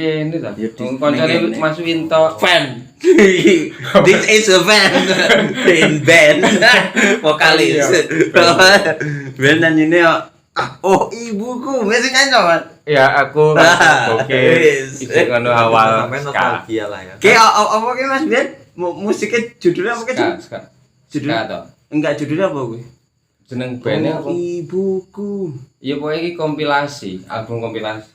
kene ta. Ya, di- Koncone ning kene. Mas Winto. Fan. This is a fan. Band. Vokalis. Band nyanyinya oh ibuku, wis nyanyi Mas. Ya aku oke. Wis. Isih ngono awal sampai ska. nostalgia lah ya. Ki apa ki Mas Ben? Musiknya judulnya apa ki? Ska. Judul Ska to. enggak judulnya apa kuwi? Jeneng bandnya apa? Ibuku. Ya pokoknya iki kompilasi, album kompilasi.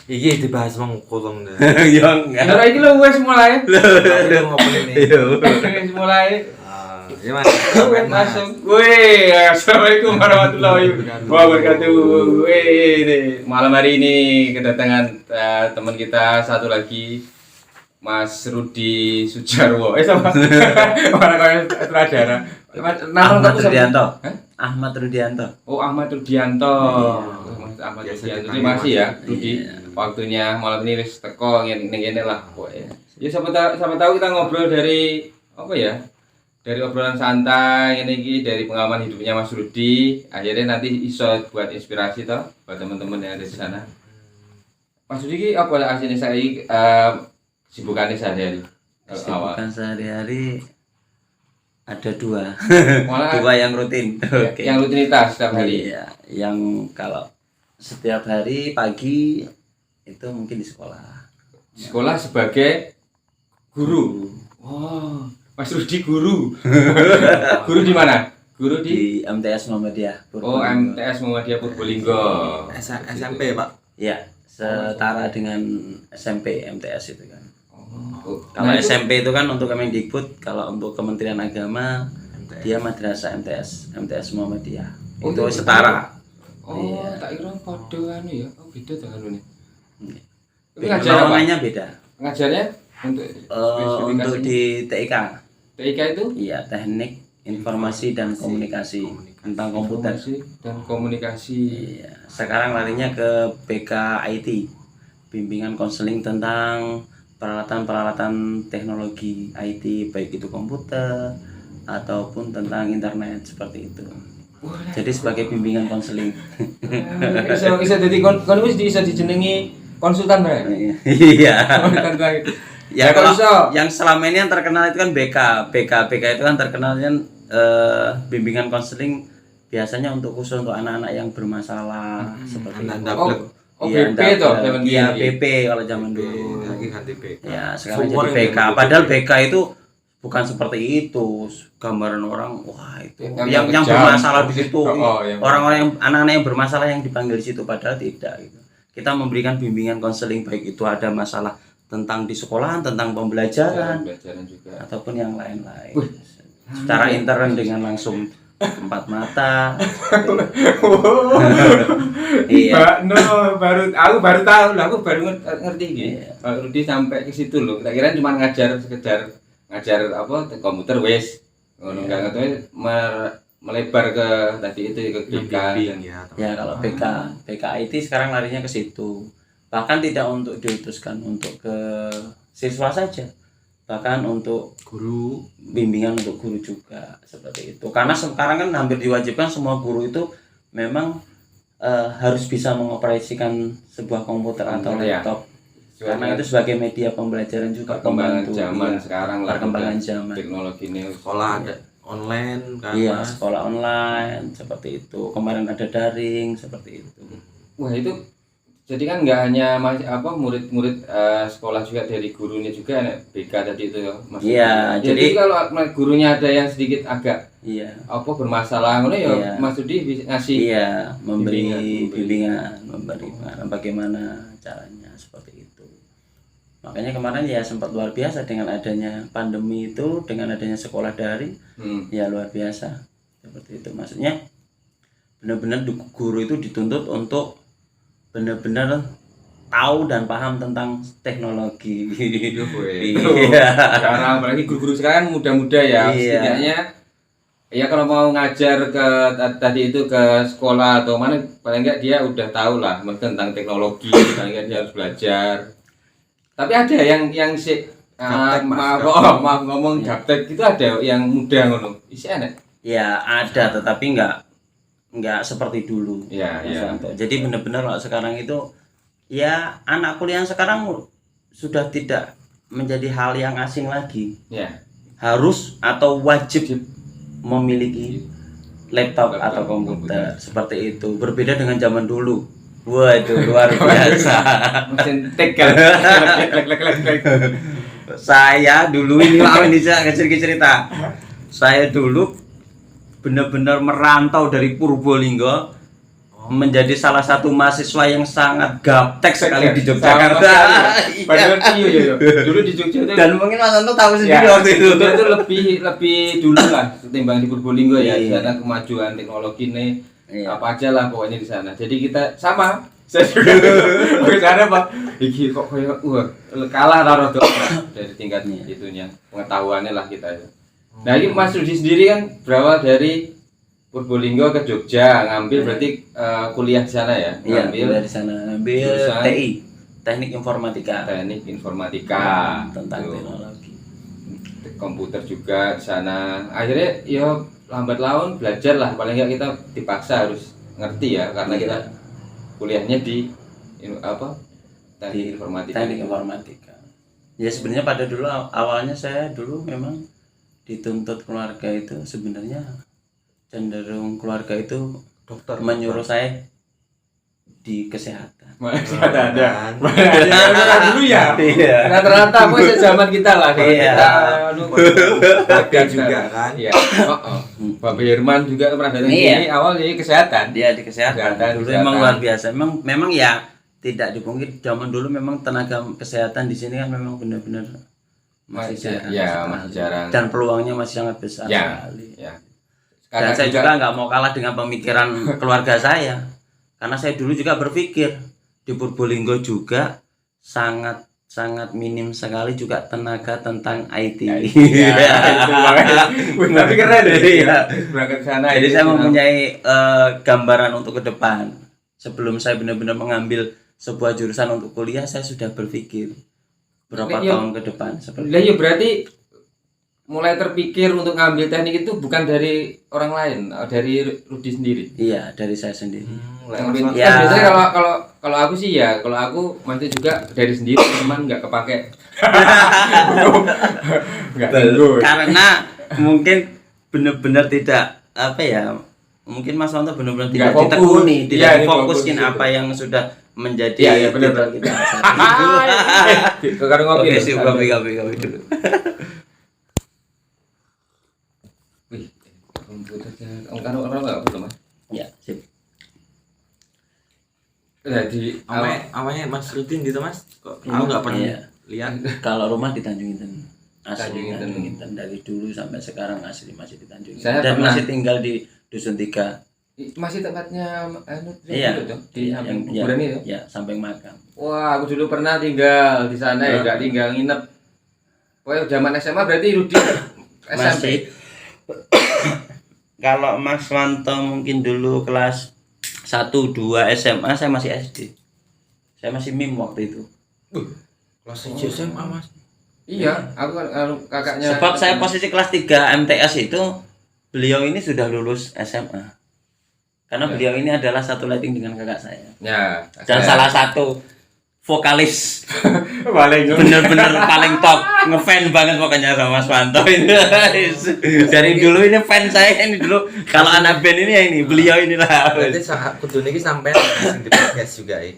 Iki dibahas mong kolong deh. Ya enggak. Ora iki lho wis mulai. Udah ngobrol ini. Wis mulai. Ya Mas. Langsung. Wih, assalamualaikum warahmatullahi wabarakatuh. Wih, malam hari ini kedatangan teman kita satu lagi, Mas Rudi Sujarwo. Sama. Orang kaya sutradara. Ahmad Rudianto. Hah? Ahmad Rudianto. Oh, Ahmad Rudianto. Mas Ahmad Biasa Rudianto. dipanggil Terima kasih ya, Mas. Rudi. Iya. Waktunya malam ini wis teko ngene lah pokoknya. Ya siapa tahu kita ngobrol dari apa ya? Dari obrolan santai ini iki dari pengalaman hidupnya Mas Rudi, akhirnya nanti iso buat inspirasi toh buat teman-teman yang ada di sana. Mas Rudi iki apa asline saya sibukannya sehari-hari? Awal. Kesibukan sehari-hari ada dua. Malah Dua yang rutin. Oke. yang rutinitas setiap hari. Iya, yang kalau setiap hari pagi itu mungkin di sekolah. Sekolah sebagai guru. Wow, Mas Rudi guru. Guru di mana? Guru di Di MTS Muhammadiyah. Oh, Purbalingga. MTS Muhammadiyah Purbalingga. SMP Pak. Iya, setara dengan SMP MTS itu kan. Oh, Kalau nah, itu- SMP itu kan untuk Kemendikbud, kalau untuk Kementerian Agama MTS. dia madrasah MTS Muhammadiyah. Oh, itu itu setara. Oh, Iya. tak kira padha anu ya. Oh, beda ta anu nih. Iya. Tapi ngajar apa? Namanya beda. Ngajarnya untuk Untuk di TIK, TIK itu iya Teknik Informasi dan Komunikasi tentang komputer. informasi dan komunikasi. Iya. Sekarang larinya ke BK IT, bimbingan konseling tentang peralatan-peralatan teknologi IT, baik itu komputer ataupun tentang internet seperti itu. Wah, Jadi sebagai bimbingan konseling. bisa jadi kon wis bisa dijenengi konsultan bae. Iya. Konsultan bae. Ya kalau kalau iso. yang selama ini yang terkenal itu kan BK itu kan terkenal kan bimbingan konseling biasanya untuk khusus untuk anak-anak yang bermasalah seperti itu. Anda Oh, blek. oh Iya, BP toh zaman Iya, biyen. BP kalau zaman dulu. Lagi ganti B. Ya, sekarang Semua jadi yang BK. ganti Padahal BP. BK itu bukan seperti itu. Gambaran orang, wah itu Yang yang kejam. bermasalah di situ. Oh, yang- Orang-orang yang anak-anak yang bermasalah yang dipanggil di situ padahal tidak gitu. Kita memberikan bimbingan konseling baik itu ada masalah tentang di sekolahan, tentang pembelajaran Pelajaran juga. ataupun yang lain-lain. Wih. Secara intern dengan langsung empat mata. Iya. No, aku baru tahu lah, aku baru ngerti gini. Iya. Kalau Rudi sampai ke situ loh. Tak kira cuma ngajar sekedar ngajar apa komputer wes. Ngono enggak ngerti melebar ke tadi itu ke BK. yang ya. Ya kalau BK IT sekarang larinya ke situ. Bahkan tidak untuk diutuskan untuk ke siswa saja. Bahkan untuk Guru bimbingan untuk guru juga seperti itu. Karena sekarang kan hampir diwajibkan semua guru itu memang harus bisa mengoperasikan sebuah komputer atau Komputer, ya. laptop. Karena itu sebagai media pembelajaran juga perkembangan pembantu, zaman iya. sekarang lah. Perkembangan udah zaman. teknologi ini sekolah ada online kan Iya, Mas. sekolah online seperti itu. Kemarin ada daring seperti itu. Wah itu jadi kan nggak hanya murid-murid sekolah juga dari gurunya juga BK tadi itu ya Mas. Iya, jadi jadi- kalau gurunya ada yang sedikit agak Iya. apa bermasalah ngono ya Iya. Mas Rudi bisa ngasih Iya, memberi Bimbingan. memberi bagaimana caranya seperti itu. Makanya kemarin ya sempat luar biasa dengan adanya pandemi itu, dengan adanya sekolah daring, ya luar biasa. Seperti itu maksudnya benar-benar guru itu dituntut untuk benar-benar tahu dan paham tentang teknologi. Iya. Sekarang apalagi guru-guru sekarang muda-muda ya, Iya. setidaknya ya kalau mau ngajar ke tadi itu ke sekolah atau mana paling enggak dia udah tahu lah tentang teknologi, paling enggak dia harus belajar. Tapi ada yang si Gaptek, Mas, maaf ngomong gaptek itu ada yang muda ngono. Isi ada. Ya ada, tetapi nggak seperti dulu. Iya, Mas iya. Wanto. Jadi benar-benar kalau sekarang itu ya anak kuliah sekarang sudah tidak menjadi hal yang asing lagi. Ya. Harus atau wajib memiliki laptop atau komputer seperti itu. Berbeda dengan zaman dulu. Waduh, luar biasa. Mesin tekel. Klek. Saya dulu ini saya cerita. Saya dulu benar-benar merantau dari Purbolinggo menjadi salah satu mahasiswa yang sangat gaptek sekali di Yogyakarta. Padahal iya. Dulu di Jogja itu Dan mungkin Mas Anto tahu sendiri waktu itu. Jogja itu lebih dulu lah ketimbang di Purbolinggo ya. Di Iya. sana kemajuan teknologi nih Iya. apa aja lah pokoknya di sana. Jadi kita sama. Saya juga ke sana Pak. Iki kok kayak kalah taruh dari tingkat itunya pengetahuannya lah kita ya. Nah ini Mas Rudi sendiri kan berawal dari Purbolinggo ke Jogja ngambil berarti kuliah di sana ya? Iya, Ngambil dari sana ngambil jurusan TI, Teknik Informatika. teknik informatika Tentang tuh. teknologi. Komputer juga di sana. Akhirnya ya lambat laun belajar lah paling nggak kita dipaksa harus ngerti ya karena Iya. kita kuliahnya di teknik informatika. Teknik Informatika. Ya sebenarnya pada dulu awalnya saya dulu memang dituntut keluarga itu sebenarnya cenderung keluarga itu Dokter menyuruh saya di kesehatan. Masih ada. dulu ya. Iya. Rata-rata apa zaman kita lah kalau Iya. kita Tapi juga kan. Iya. Bapak Herman juga pernah datang Iya. sini awal di kesehatan. Dia di kesehatan. Kesehatan, Dulu kesehatan. memang luar biasa. Memang ya tidak dipungkiri zaman dulu memang tenaga kesehatan di sini kan memang benar-benar masih jarang. Masih jarang. Dan peluangnya masih sangat besar Ya. sekali. Ya. Dan saya juga nggak mau kalah dengan pemikiran keluarga saya, karena saya dulu juga berpikir di Purbolinggo juga sangat minim sekali juga tenaga tentang IT. Iya, itu makanya. Tapi keren deh. Iya. Berangkat ke sana. Jadi saya mempunyai gambaran untuk ke depan. Sebelum saya benar-benar mengambil sebuah jurusan untuk kuliah, saya sudah berpikir berapa Iya. tahun ke depan seperti Lah ya berarti mulai terpikir untuk ngambil teknik itu bukan dari orang lain, dari Rudi sendiri. iya dari saya sendiri. Ngambil Ya. kan biasanya kalau aku sih ya, kalau aku masih juga dari sendiri cuman nggak kepake. Nggak tangguh. Karena mungkin benar-benar tidak apa ya, mungkin Mas Wanto benar-benar Nggak tidak fokus. ditekuni, Iya, tidak ini difokusin fokus, apa yang sudah menjadi Iya, iya, benar, titel benar. kita. Kalau ngopi. Oke, sip, kopi dulu. Wih, komputernya. Orang nggak betul Mas. Ya, sip. Jadi Awalnya Mas Rudin gitu Mas. Kok Iya. aku nggak pernah Iya. lihat. Kalau rumah di Tanjung Inten. Asli Tanjung Inten. Tanjung Inten dari dulu sampai sekarang asli masih di Tanjung Inten. Saya Dan pernah. masih tinggal di Dusun 3. masih tempatnya Iya. dulu tuh, di Iya, samping ya, kuburan itu. ya, samping makam. Wah, aku dulu pernah tinggal di sana ya, Nah. nggak tinggal nginep. Pokoknya zaman SMA berarti Rudi SMP. Masih. Kalau Mas Wanto mungkin dulu kelas 1 2 SMA, saya masih SD. Saya masih MIM waktu itu. Kelas 1 SMA Mas. Iya, aku kan kakaknya. Sebab saya posisi kelas 3 MTS itu beliau ini sudah lulus SMA. Karena Ya. beliau ini adalah satu lighting dengan kakak saya. Ya. Dan salah satu vokalis paling bener-bener paling top, ngefan banget pokoknya sama Mas Wanto ini. Dari dulu ini fan saya ini dulu. Kalau anak band ini ya ini, beliau inilah. Berarti saat kudu niki sampai di podcast juga ya.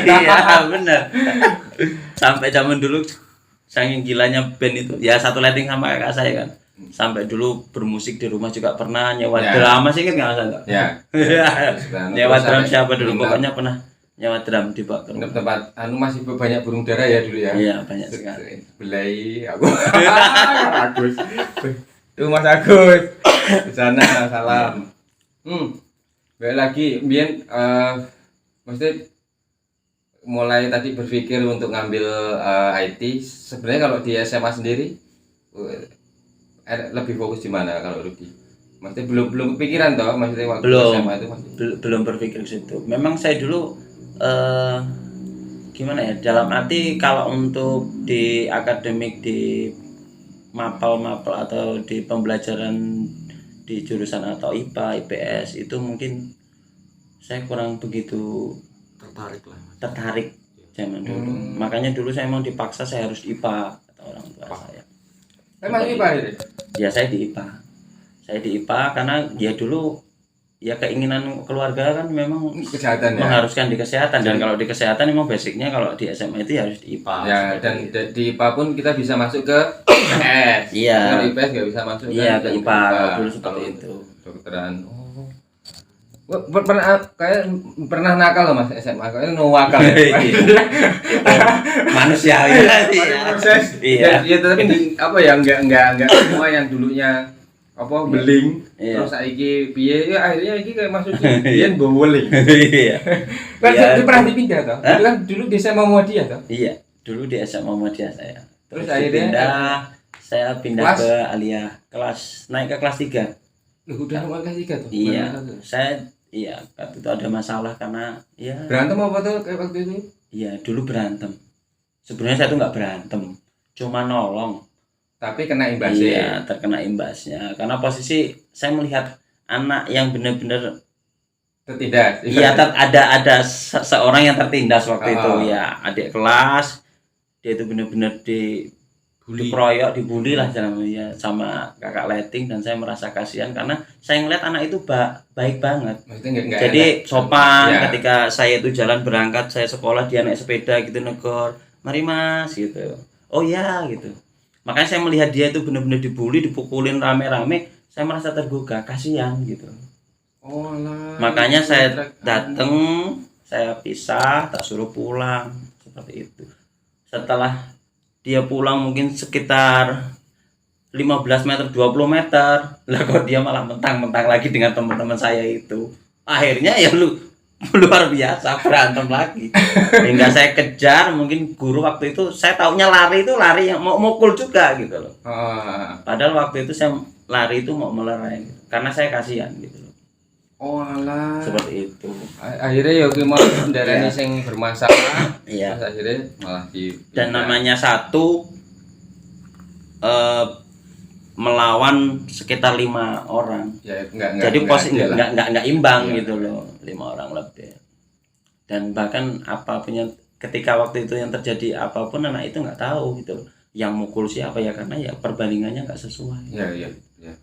Iya bener. Sampai zaman dulu saking gilanya band itu ya satu lighting sama kakak saya kan. Sampai dulu bermusik di rumah juga pernah nyewa Ya. drama sih, inget nggak Mas Wanto? Ya. Nyewa drum siapa dulu, Nginep- pokoknya pernah nyewa drum di bak nginep tempat masih banyak burung dara ya dulu ya. Iya banyak sekali. Belai aku. Agus. Itu Mas Agus. Di sana salam. Baik lagi, Mbien maksudnya mulai tadi berpikir untuk ngambil IT. Sebenarnya kalau di SMA sendiri lebih fokus di mana kalau Rudi? Maksudnya belum kepikiran toh, maksudnya waktu Belum. SMA itu masih. Belum berpikir ke situ. Memang saya dulu gimana ya, dalam arti kalau untuk di akademik, di mapel atau di pembelajaran di jurusan atau IPA, IPS itu mungkin saya kurang begitu Tertarik lah. tertarik. zaman dulu. Makanya dulu saya emang dipaksa saya harus IPA kata orang tua saya. Emang ini Pak ini? Ya saya di IPA. Saya di IPA karena ya dulu ya keinginan keluarga kan memang Kesehatan ya. mengharuskan di kesehatan, dan kalau di kesehatan memang basicnya kalau di SMA itu ya harus di IPA. Ya, seperti dan itu. di IPA pun kita bisa masuk ke IPS. Iya. Kalau IPS nggak bisa masuk Iya kan ke ke IPA dulu seperti Kalau itu. Kedokteran. Oh. Pernah kayak pernah nakal loh Mas SMA. Kayak nawakal ya. Manusiawi Paling ya. proses. Iya. Ya, tapi apa ya enggak semua yang dulunya apa beling Iya. terus saiki piye ya akhirnya iki kayak masuk piyen boweling. Iya. Kan Iya. itu pernah dipindah toh? Itu kan dulu di SMA Muhammadiyah toh? Iya, dulu di SMA Muhammadiyah saya. Terus akhirnya saya pindah kelas? ke Aliyah, naik ke kelas 3. Loh, udah nomor kelas 3 tuh. Iya. Baru. Iya, waktu itu ada masalah karena ya Berantem apa tuh kayak waktu itu? iya dulu berantem. Sebenarnya saya tuh nggak berantem, cuma nolong. Tapi kena imbasnya. Iya, terkena imbasnya. Karena posisi saya melihat anak yang benar-benar Tertindas. iya ada seorang yang tertindas waktu itu Oh. ya, adik kelas. Dia itu benar-benar dikeroyok, dibully lah namanya sama kakak letting, dan saya merasa kasihan karena saya ngeliat anak itu baik banget. Maksudnya enggak Jadi sopan Ya. ketika saya itu jalan berangkat, saya sekolah dia naik sepeda gitu negor, mari mas gitu. Oh ya gitu. Makanya saya melihat dia itu benar-benar dibully, dipukulin rame-rame, saya merasa tergugah, kasihan gitu. Oh lah. Makanya saya datang, saya pisah, tak suruh pulang seperti itu. Setelah dia pulang mungkin sekitar 15 meter, 20 meter, lah kok dia malah mentang-mentang lagi dengan teman-teman saya itu. Akhirnya ya luar biasa, berantem lagi. Hingga saya kejar, mungkin guru waktu itu saya taunya lari itu lari yang mau mukul juga gitu loh. Oh. Padahal waktu itu saya lari itu mau melerai gitu. Karena saya kasihan gitu loh. Oh lah. Seperti itu. Akhirnya ya ki mau ndarani sing bermasalah. Iya. Terus akhirnya malah di Dan namanya satu melawan sekitar 5 orang. ya enggak Jadi posisi adil lah. nggak imbang Iya. gitu loh, 5 orang lebih. Dan bahkan apapun yang ketika waktu itu yang terjadi apapun anak itu nggak tahu gitu loh. Yang mukul siapa ya, karena ya perbandingannya nggak sesuai. Iya. Gitu.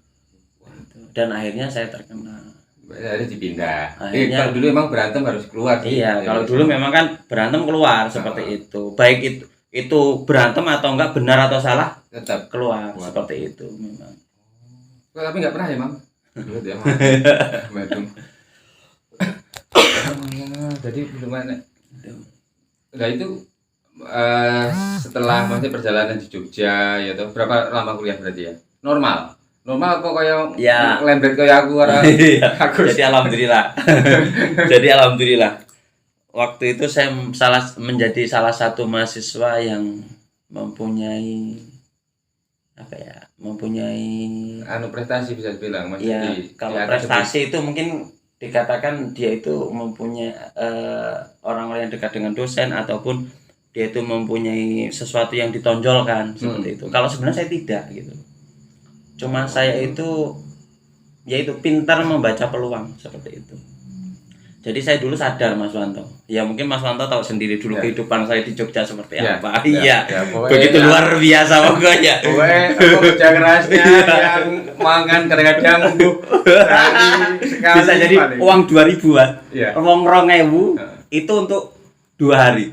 Dan akhirnya saya terkena. Akhirnya dipindah. Akhirnya- Kalau dulu emang berantem harus keluar sih. Iya, kalau dulu memang kan berantem keluar seperti itu. Baik itu berantem atau enggak, benar atau salah tetap. keluar Keluar. seperti itu memang. Tapi nggak pernah ya, Mam? Dulu dia Bandung. Jadi gimana? Nah itu setelah masih perjalanan di Jogja ya tuh berapa lama kuliah berarti ya? Normal kok kayak Ya. lembret kayak aku orang Iya. aku Jadi alhamdulillah. Jadi alhamdulillah. Waktu itu saya menjadi salah satu mahasiswa yang mempunyai anu prestasi bisa dibilang masih ya kalau prestasi itu mungkin dikatakan dia itu mempunyai orang-orang yang dekat dengan dosen, ataupun dia itu mempunyai sesuatu yang ditonjolkan seperti itu. Kalau sebenarnya saya tidak gitu. Cuma saya itu yaitu pintar membaca peluang seperti itu. Jadi saya dulu sadar Mas Wanto. Ya mungkin Mas Wanto tahu sendiri dulu Ya. kehidupan saya di Jogja seperti Ya, apa. ya, Iya. pokoknya Begitu ya. luar biasa pokoknya. Gue aku kerja kerasnya yang mangan kadang-kadang sekali Bisa jadi paling. uang 2000-an. Iya. Uang 2000 itu untuk 2 hari.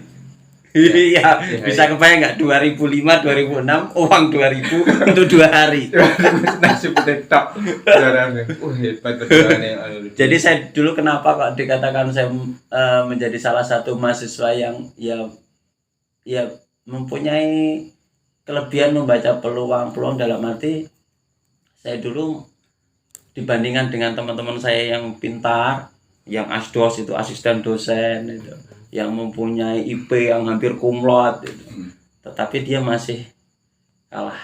Iya, Iya, bisa kebayang nggak 2005, 2006 uang 2000 untuk 2 hari. Nasib tetap jarangnya. Hebat perjuangannya. Jadi saya dulu kenapa kok dikatakan saya menjadi salah satu mahasiswa yang ya mempunyai kelebihan membaca peluang dalam arti saya dulu dibandingkan dengan teman-teman saya yang pintar, yang asdos itu asisten dosen itu, yang mempunyai IP yang hampir cum laude itu. Tetapi dia masih kalah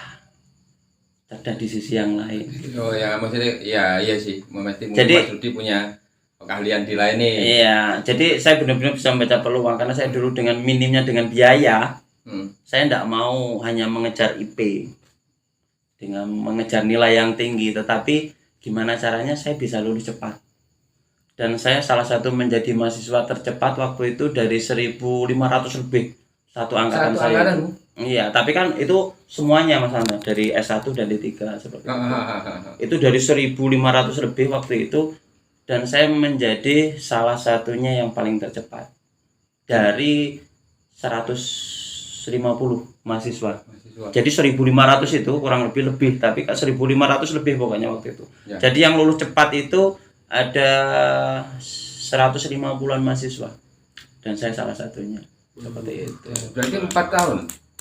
cerdas di sisi yang lain. Oh ya maksudnya ya iya sih. Mesti Jadi- Mas Rudi punya keahlian di lain nih. Iya, jadi saya benar-benar bisa membaca peluang karena saya dulu dengan minimnya dengan biaya, saya tidak mau hanya mengejar IP dengan mengejar nilai yang tinggi, tetapi gimana caranya saya bisa lulus cepat. dan saya salah satu menjadi mahasiswa tercepat waktu itu dari 1.500 lebih satu angkatan Satu saya. angkatan. Iya, tapi kan itu semuanya Mas Anda dari S1 dan D3 seperti itu. Itu dari 1.500 lebih waktu itu, dan saya menjadi salah satunya yang paling tercepat dari 150 mahasiswa. Jadi 1.500 itu kurang lebih, tapi 1.500 lebih pokoknya waktu itu. Ya. Jadi yang lulus cepat itu ada 150-an mahasiswa, dan saya salah satunya. Seperti itu. Berarti 4 tahun.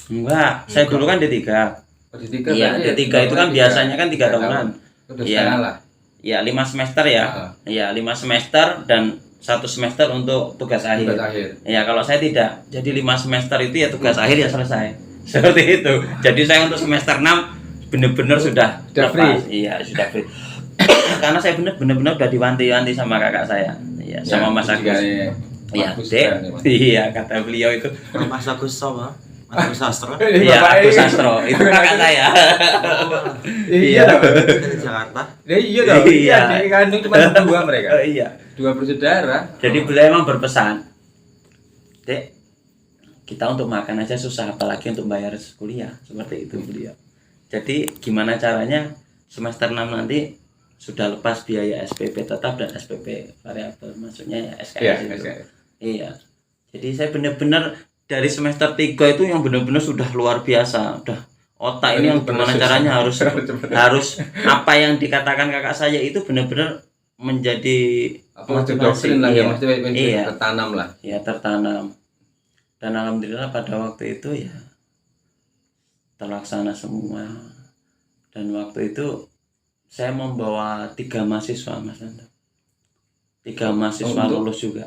Enggak, saya dulu kan D3. Oh, D3 Iya, berarti D3 itu kan biasanya kan 3 tahunan. Udah Iya. setengah lah. Ya 5 semester ya. Iya 5 semester dan 1 semester untuk tugas akhir. Tugas akhir. Ya kalau saya tidak. Jadi 5 semester itu ya tugas akhir ya selesai. Seperti itu. Jadi saya untuk semester 6 benar-benar sudah Sudah lepas. Iya, sudah free. Karena saya benar-benar udah diwanti-wanti sama kakak saya. Iya, sama Mas Agus. Iya, Dek. Iya, kata beliau itu. Mas Agus sama Mas Agus Sastro. Iya, Agus Sastro. Itu kakak saya. Iya. Dari Jakarta. Iya dong. Iya. Iya, di kandung cuma dua mereka. Oh, iya. Dua bersaudara. Jadi beliau emang berpesan, Dek, kita untuk makan aja susah, apalagi untuk bayar kuliah. Seperti itu beliau. Jadi gimana caranya semester 6 nanti sudah lepas biaya SPP tetap dan SPP variabel, maksudnya ya SKS Iya, itu. SKS. Iya. Jadi saya benar-benar dari semester 3 itu yang benar-benar sudah luar biasa, udah otak ini yang gimana caranya harus apa yang dikatakan kakak saya itu benar-benar menjadi Apa itu doktrin lah ya, iya. maksudnya Iya. tertanam lah. Ya tertanam, dan alhamdulillah pada waktu itu ya terlaksana semua. Dan waktu itu saya membawa 3 mahasiswa Mas Anda, 3 mahasiswa untuk- lulus juga.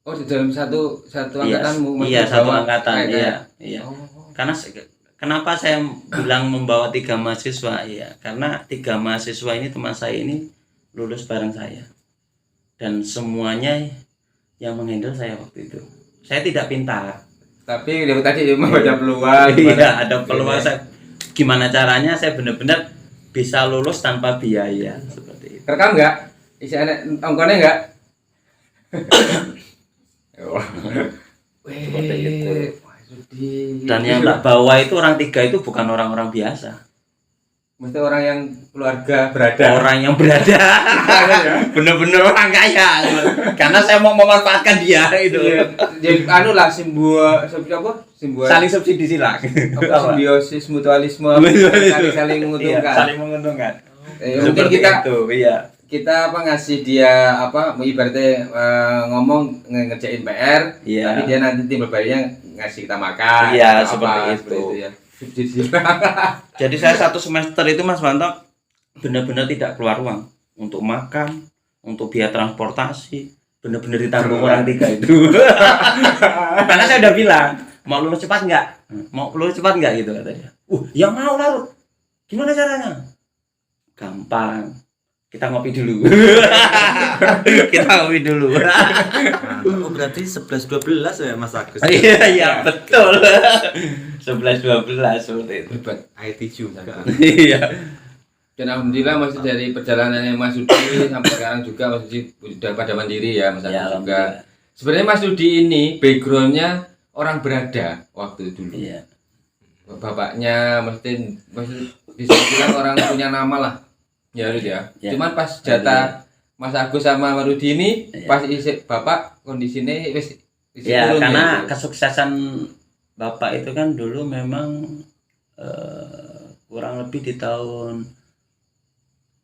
Oh, di dalam satu Iya, angkatanmu. iya masih satu bawa angkatan, kayak- iya. Oh. Karena kenapa saya bilang membawa 3 mahasiswa? Iya, karena 3 mahasiswa ini teman saya ini lulus bareng saya, dan semuanya yang menghandle saya waktu itu. Saya tidak pintar. Tapi dia tadi membaca peluang. Iya, ada peluang. Saya, gimana caranya saya benar-benar bisa lulus tanpa biaya seperti itu. Rekam nggak? Isi anak ongkonnya nggak? Seperti itu. Waduh. Dan yang tak bawa itu orang 3 itu bukan orang-orang biasa, Mesti orang yang keluarga berada. orang yang berada. Bener-bener orang kaya. Karena saya mau memanfaatkan dia itu. Iya. Jadi anu lah apa? Saling subsidi silang. Apa simbiosis mutualisme. Saling menguntungkan. Iya, saling menguntungkan. Mungkin Seperti kita itu, iya. kita apa ngasih dia apa ibaratnya ngomong ngerjain PR, Iya. tapi dia nanti timbal baliknya ngasih kita makan. Iya, atau seperti apa, itu. ya. Subsidi. Jadi saya 1 semester itu Mas Manto benar-benar tidak keluar uang untuk makan, untuk biaya transportasi, benar-benar ditanggung orang 3 itu. Karena saya udah bilang, mau lulus cepat nggak? Mau lulus cepat nggak gitu kata dia. Ya mau lah. Gimana caranya? Gampang. Kita ngopi dulu. Kita ngopi dulu. Oh, berarti 11-12 ya Mas Agus. Iya, betul. 11-12 seperti itu. Hebat. IT juga. Iya. Dan alhamdulillah masih dari perjalanannya Mas Yudi sampai sekarang juga Mas Yudi sudah pada mandiri ya Mas Agus Ya, juga. alhamdulillah. Sebenarnya Mas Yudi ini backgroundnya orang berada waktu dulu. Iya. Bapaknya mesti bisa bilang orang punya nama lah. Ya Rud ya. Ya. Cuman pas jatah Mas Agus sama Mas Rudi ini Ya. pas isi bapak kondisinya wis Ya, turun karena gitu. kesuksesan Bapak itu kan dulu memang kurang lebih di tahun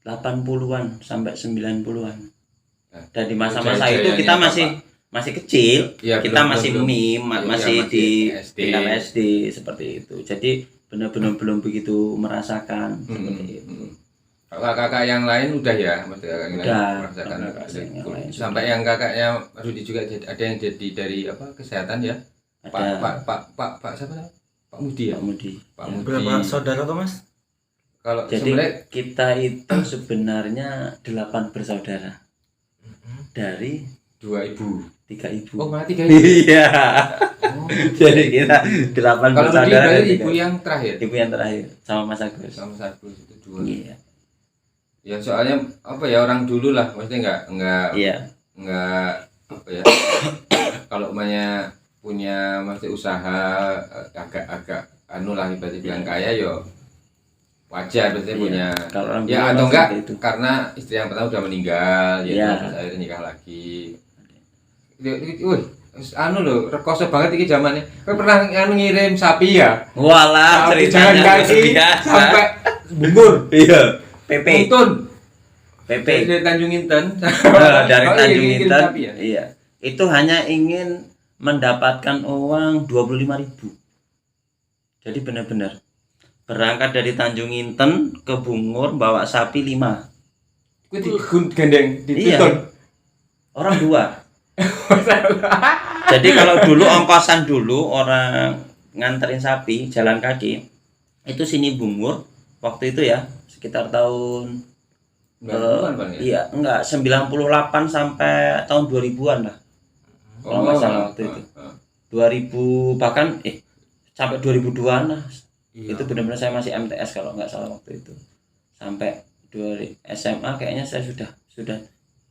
80-an sampai 90-an. Dan di masa-masa itu Jaya-jayanya kita masih kecil, Ya, kita belum- masih belum- mim, iya, masih masih di SD. tingkat SD seperti itu. Jadi benar-benar belum begitu merasakan seperti itu. Kakak-kakak yang lain udah ya, maksudnya kakak yang lain Udah, merasakan kakak yang lain sampai yang kakaknya Rudi juga ada yang jadi dari apa kesehatan ya. Ada Pak siapa namanya? Pak Mudi ya. Pak Mudi. Pak Mudi. Berapa saudara tuh Mas? Kalau Jadi sebenarnya kita itu sebenarnya 8 bersaudara dari 2 ibu. 3 ibu. Oh, malah 3 ibu. Iya. Oh. Jadi kita 8 Kalau Rudi bersaudara. berarti dari ibu tiga. yang terakhir. Ibu yang terakhir sama Mas Agus. Sama Agus itu 2. Iya. Ya soalnya apa ya orang dulu lah, maksudnya enggak Iya. nggak apa ya, kalau punya masih usaha agak anu lah ibaratnya bilang kaya yo wajar biasanya punya Kalau orang ya tua atau enggak seperti itu. karena istri yang pertama udah meninggal ya Iya. terus akhirnya nikah lagi. Wih, anu loh, rekoso banget iki zamannya. Kowe pernah anu ngirim sapi ya? Walah, Sapi ceritanya jalan kaki luar biasa. sampai Bungur. Iya, PP. Untun. PP. Dari Tanjung Inten. Dari Oh, Tanjung ngirim Inten. sapi ya? Iya. Itu hanya ingin mendapatkan uang 25.000. Jadi benar-benar berangkat dari Tanjung Inten ke Bungur bawa sapi 5. Kuwi digandeng, Iya. ditutun. Orang 2. Jadi kalau dulu ongkosan dulu orang nganterin sapi jalan kaki itu sini Bungur waktu itu ya sekitar tahun 90-an Bang ya? iya enggak 98 sampai tahun 2000-an lah. Kalau nggak salah waktu itu. 2000 bahkan sampai 2002-an lah. Iya. Itu benar-benar saya masih MTS kalau nggak salah waktu itu. Sampai SMA kayaknya saya sudah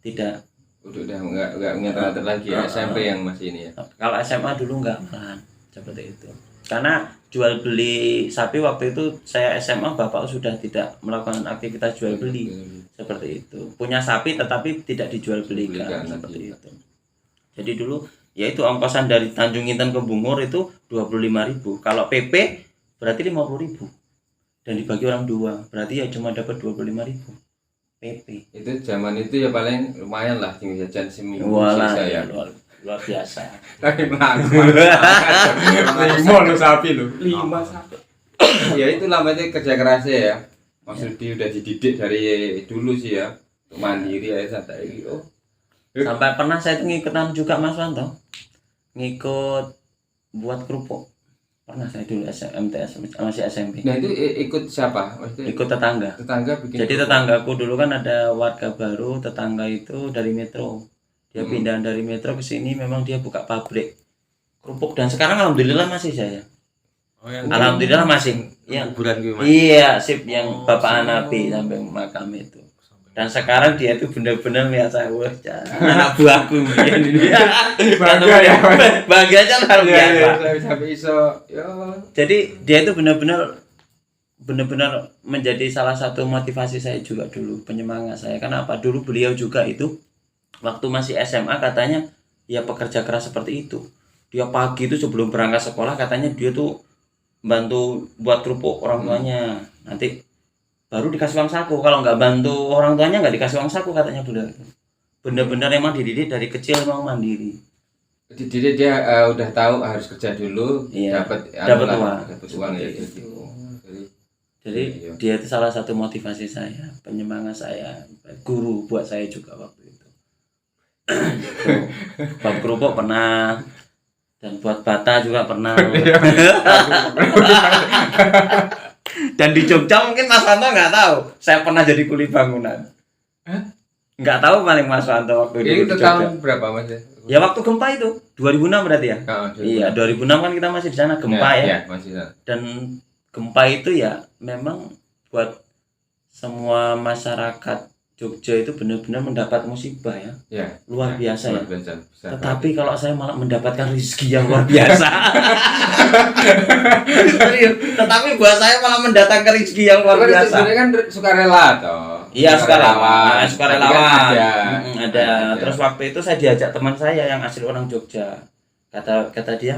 tidak. Udah enggak teratur lagi ya, SMP yang masih ini ya. Kalau SMA dulu nggak malahan seperti itu. Karena jual beli sapi waktu itu saya SMA bapak sudah tidak melakukan aktivitas jual beli seperti itu. Punya sapi tetapi tidak dijual belikan Belikan seperti lagi. itu. Jadi dulu yaitu ongkosan dari Tanjung Inten ke Bungur itu 25.000. Kalau PP berarti 50.000. Dan dibagi orang 2, berarti ya cuma dapat 25.000. PP. Itu zaman itu ya paling lumayan lah tinggal jajan seminggu Walah, selesai ya. luar biasa. Tapi melaku. 5 lo sapi lo. 5 sapi. Ya itu namanya kerja kerasnya ya. Mas Rudi udah dididik dari dulu sih ya. Untuk mandiri ya santai gitu. Sampai pernah saya itu ngikutan juga Mas Wanto. Ngikut buat kerupuk. Pernah saya dulu MTS masih SMP. Nah itu ikut siapa? Maksudnya Ikut tetangga. tetangga bikin. Jadi tetanggaku dulu kan ada warga baru, tetangga itu dari Metro. Dia pindahan dari Metro ke sini memang dia buka pabrik kerupuk dan sekarang alhamdulillah masih saya. Oh, yang Alhamdulillah masih. Yang kuburan gue, Mas. iya, sip yang Bapak Anapi sampai makam itu. Dan sekarang dia itu benar-benar lihat saya, wah, anak buahku ini. Bangga ya. Bangganya luar biasa. Sampai iso. Ya. Jadi dia itu benar-benar menjadi salah satu motivasi saya juga dulu, penyemangat saya. Kenapa? Dulu beliau juga itu waktu masih SMA katanya ya pekerja keras seperti itu. Dia pagi itu sebelum berangkat sekolah katanya dia tuh bantu buat kerupuk orang tuanya. Nanti baru dikasih uang saku. Kalau nggak bantu orang tuanya nggak dikasih uang saku katanya beliau. Benar-benar emang dididik dari kecil emang mandiri. Jadi dia udah tahu harus kerja dulu, Iya, dapat dapat anu lah, uang. dapat uang ya. Seperti Gitu. Jadi Iya. dia itu salah satu motivasi saya, penyemangat saya, guru buat saya juga waktu itu. Bab kerupuk pernah dan buat bata juga pernah. Dan di Jogja mungkin Mas Wanto nggak tahu, saya pernah jadi kuli bangunan. Nggak tahu paling Mas Wanto waktu Ini di itu Jogja. tahun berapa Mas? Ya waktu gempa itu 2006 berarti ya. Oh, Iya 2006 kan kita masih di sana gempa ya. Iya, masih sana. Dan gempa itu ya memang buat semua masyarakat Jogja itu benar-benar mendapat musibah ya, Ya. luar biasa ya. Luar biasa. Besar Tetapi kalau saya malah mendapatkan rezeki yang luar biasa. Serius. Tetapi buat saya malah mendatangkan rezeki yang luar banget. biasa. Sebenarnya kan sukarela toh. Iya sukarelawan, sukarelawan. Tapi kan ada. Ada. Terus waktu itu saya diajak teman saya yang asli orang Jogja. Kata dia,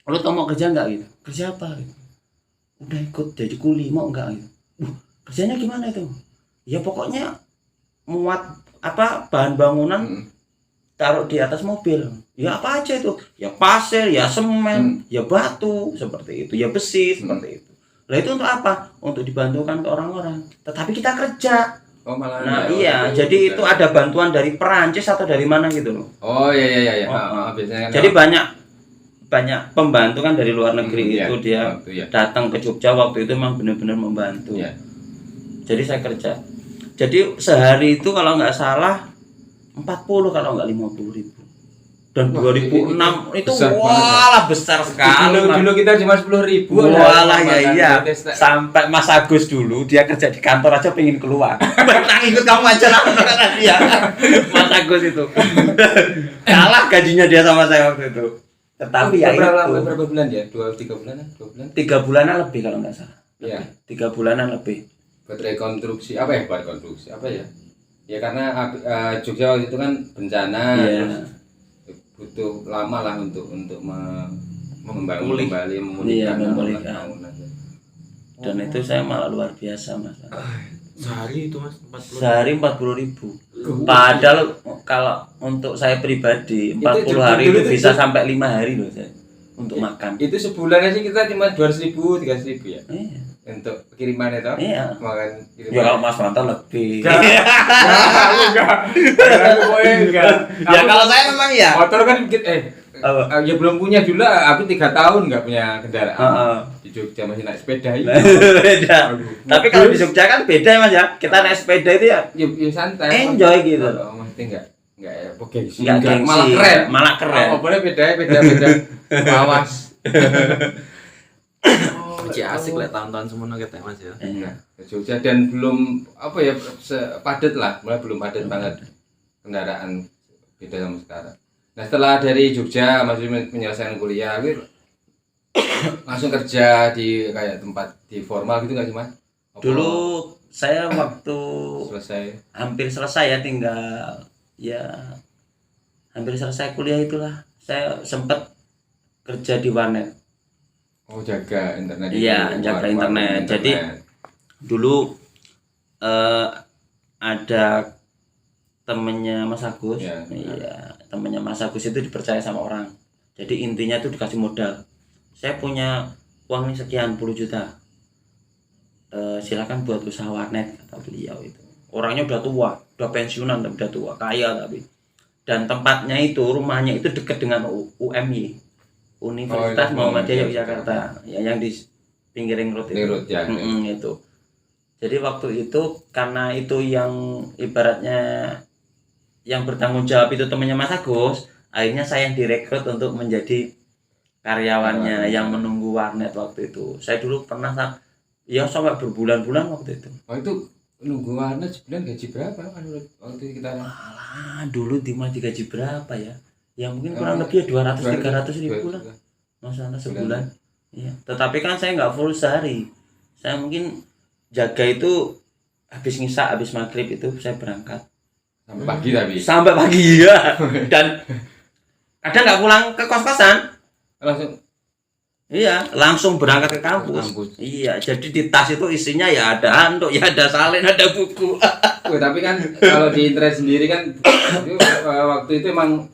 lu tau mau kerja nggak gitu? Kerja apa? Gitu. Udah ikut jadi kuli mau nggak gitu? Kerjanya gimana itu? Ya pokoknya muat apa bahan bangunan taruh di atas mobil. Ya apa aja itu? Ya pasir, ya semen, ya batu seperti itu, ya besi seperti itu. Lah itu untuk apa? Untuk dibantukan ke orang-orang. Tetapi kita kerja. Oh malah. Nah ya, iya, oh, jadi gitu. itu ada bantuan dari Perancis atau dari mana gitu loh. Oh iya. Oh. Biasanya kan. Jadi banyak pembantu kan dari luar negeri Iya, itu dia waktu, iya. datang ke Jogja waktu itu memang benar-benar membantu. Iya. Jadi saya kerja. Jadi sehari itu kalau nggak salah 40 kalau nggak 50.000. Dan Wah, 2006 itu besar walah besar sekali. Dulu kita cuma 10.000. Walah ya iya. Sampai Mas Agus dulu dia kerja di kantor aja pengen keluar. Nah, ikut kamu aja lah kata dia. Mas Agus itu. Kalah gajinya dia sama saya waktu itu. Tetapi ya berapa bulan ya? 2-3 bulanan? 2 bulan? 3 bulanan lebih kalau nggak salah. Iya. 3 bulanan lebih. Buat rekonstruksi apa ya? Buat rekonstruksi apa ya? Ya karena Jogja waktu itu kan bencana, terus butuh lama lah untuk membangun kembali, memulihkan bangunan. Dan itu saya malah luar biasa Mas. Sehari itu Mas 40. Sehari 40.000. Padahal kalau untuk saya pribadi 40 hari dulu itu bisa sampai 5 hari loh saya untuk makan. Itu sebulan aja kita cuma 200.000, 300.000 ya. Iya. Untuk kiriman itu. Iya. Makan kiriman. Ya kalau Mas Manto lebih. Enggak. Ya kalau saya memang ya. Motor kan Apa? ya belum punya dulu, aku 3 tahun nggak punya kendaraan. Heeh. Di Jogja masih naik sepeda itu. Beda. Tapi kalau di Jogja kan beda ya Mas ya. Kita naik sepeda itu ya Ya santai. enjoy gitu. Maksudnya enggak ya gengsi. Enggak gengsi. Malah keren. Malah keren. Oh, boleh beda. Awas. Masih asik lah tahun-tahun semono kita Mas ya. Iya. Ke Jogja dan belum apa ya padat lah, mulai belum padat banget kendaraan beda sama sekarang. Nah setelah dari Jogja masih menyelesaikan kuliah, aku langsung kerja di kayak tempat di formal gitu nggak sih Mas? Apa Dulu saya waktu selesai. hampir selesai ya tinggal ya hampir selesai kuliah itulah saya sempat kerja di warnet. Oh jaga internet. Iya, jaga internet. Jadi dulu ada temennya Mas Agus, Ya, iya temennya Mas Agus itu dipercaya sama orang. Jadi intinya itu dikasih modal. Saya punya uang nih sekian puluh juta. Silakan buat usaha warnet kata beliau itu. Orangnya udah tua, udah pensiunan, udah tua, kaya tapi. Dan tempatnya itu rumahnya itu dekat dengan UMY, Universitas Muhammadiyah Yogyakarta, ya yang di pinggir ring road itu. Road, ya. Itu. Jadi waktu itu karena itu yang ibaratnya yang bertanggung jawab itu temannya Mas Agus, akhirnya saya yang direkrut untuk menjadi karyawannya yang menunggu warnet waktu itu. Saya dulu pernah ya sampai berbulan-bulan waktu itu. Oh itu nunggu warnet sebulan gaji berapa kan waktu kita? Alah, dulu digaji berapa ya? Ya mungkin kurang lebih 200-300 ribu lah. Masalah sebulan. Iya. Tetapi kan saya nggak full sehari. Saya mungkin jaga itu habis ngisa, habis maghrib itu saya berangkat. Sampai pagi tapi. Sampai pagi ya. Dan kadang nggak pulang ke kos-kosan. Langsung. Iya, langsung berangkat ke kampus. Iya, jadi di tas itu isinya ya ada handuk, ya ada salin, ada buku. Tapi kan kalau di internet sendiri kan itu, waktu itu emang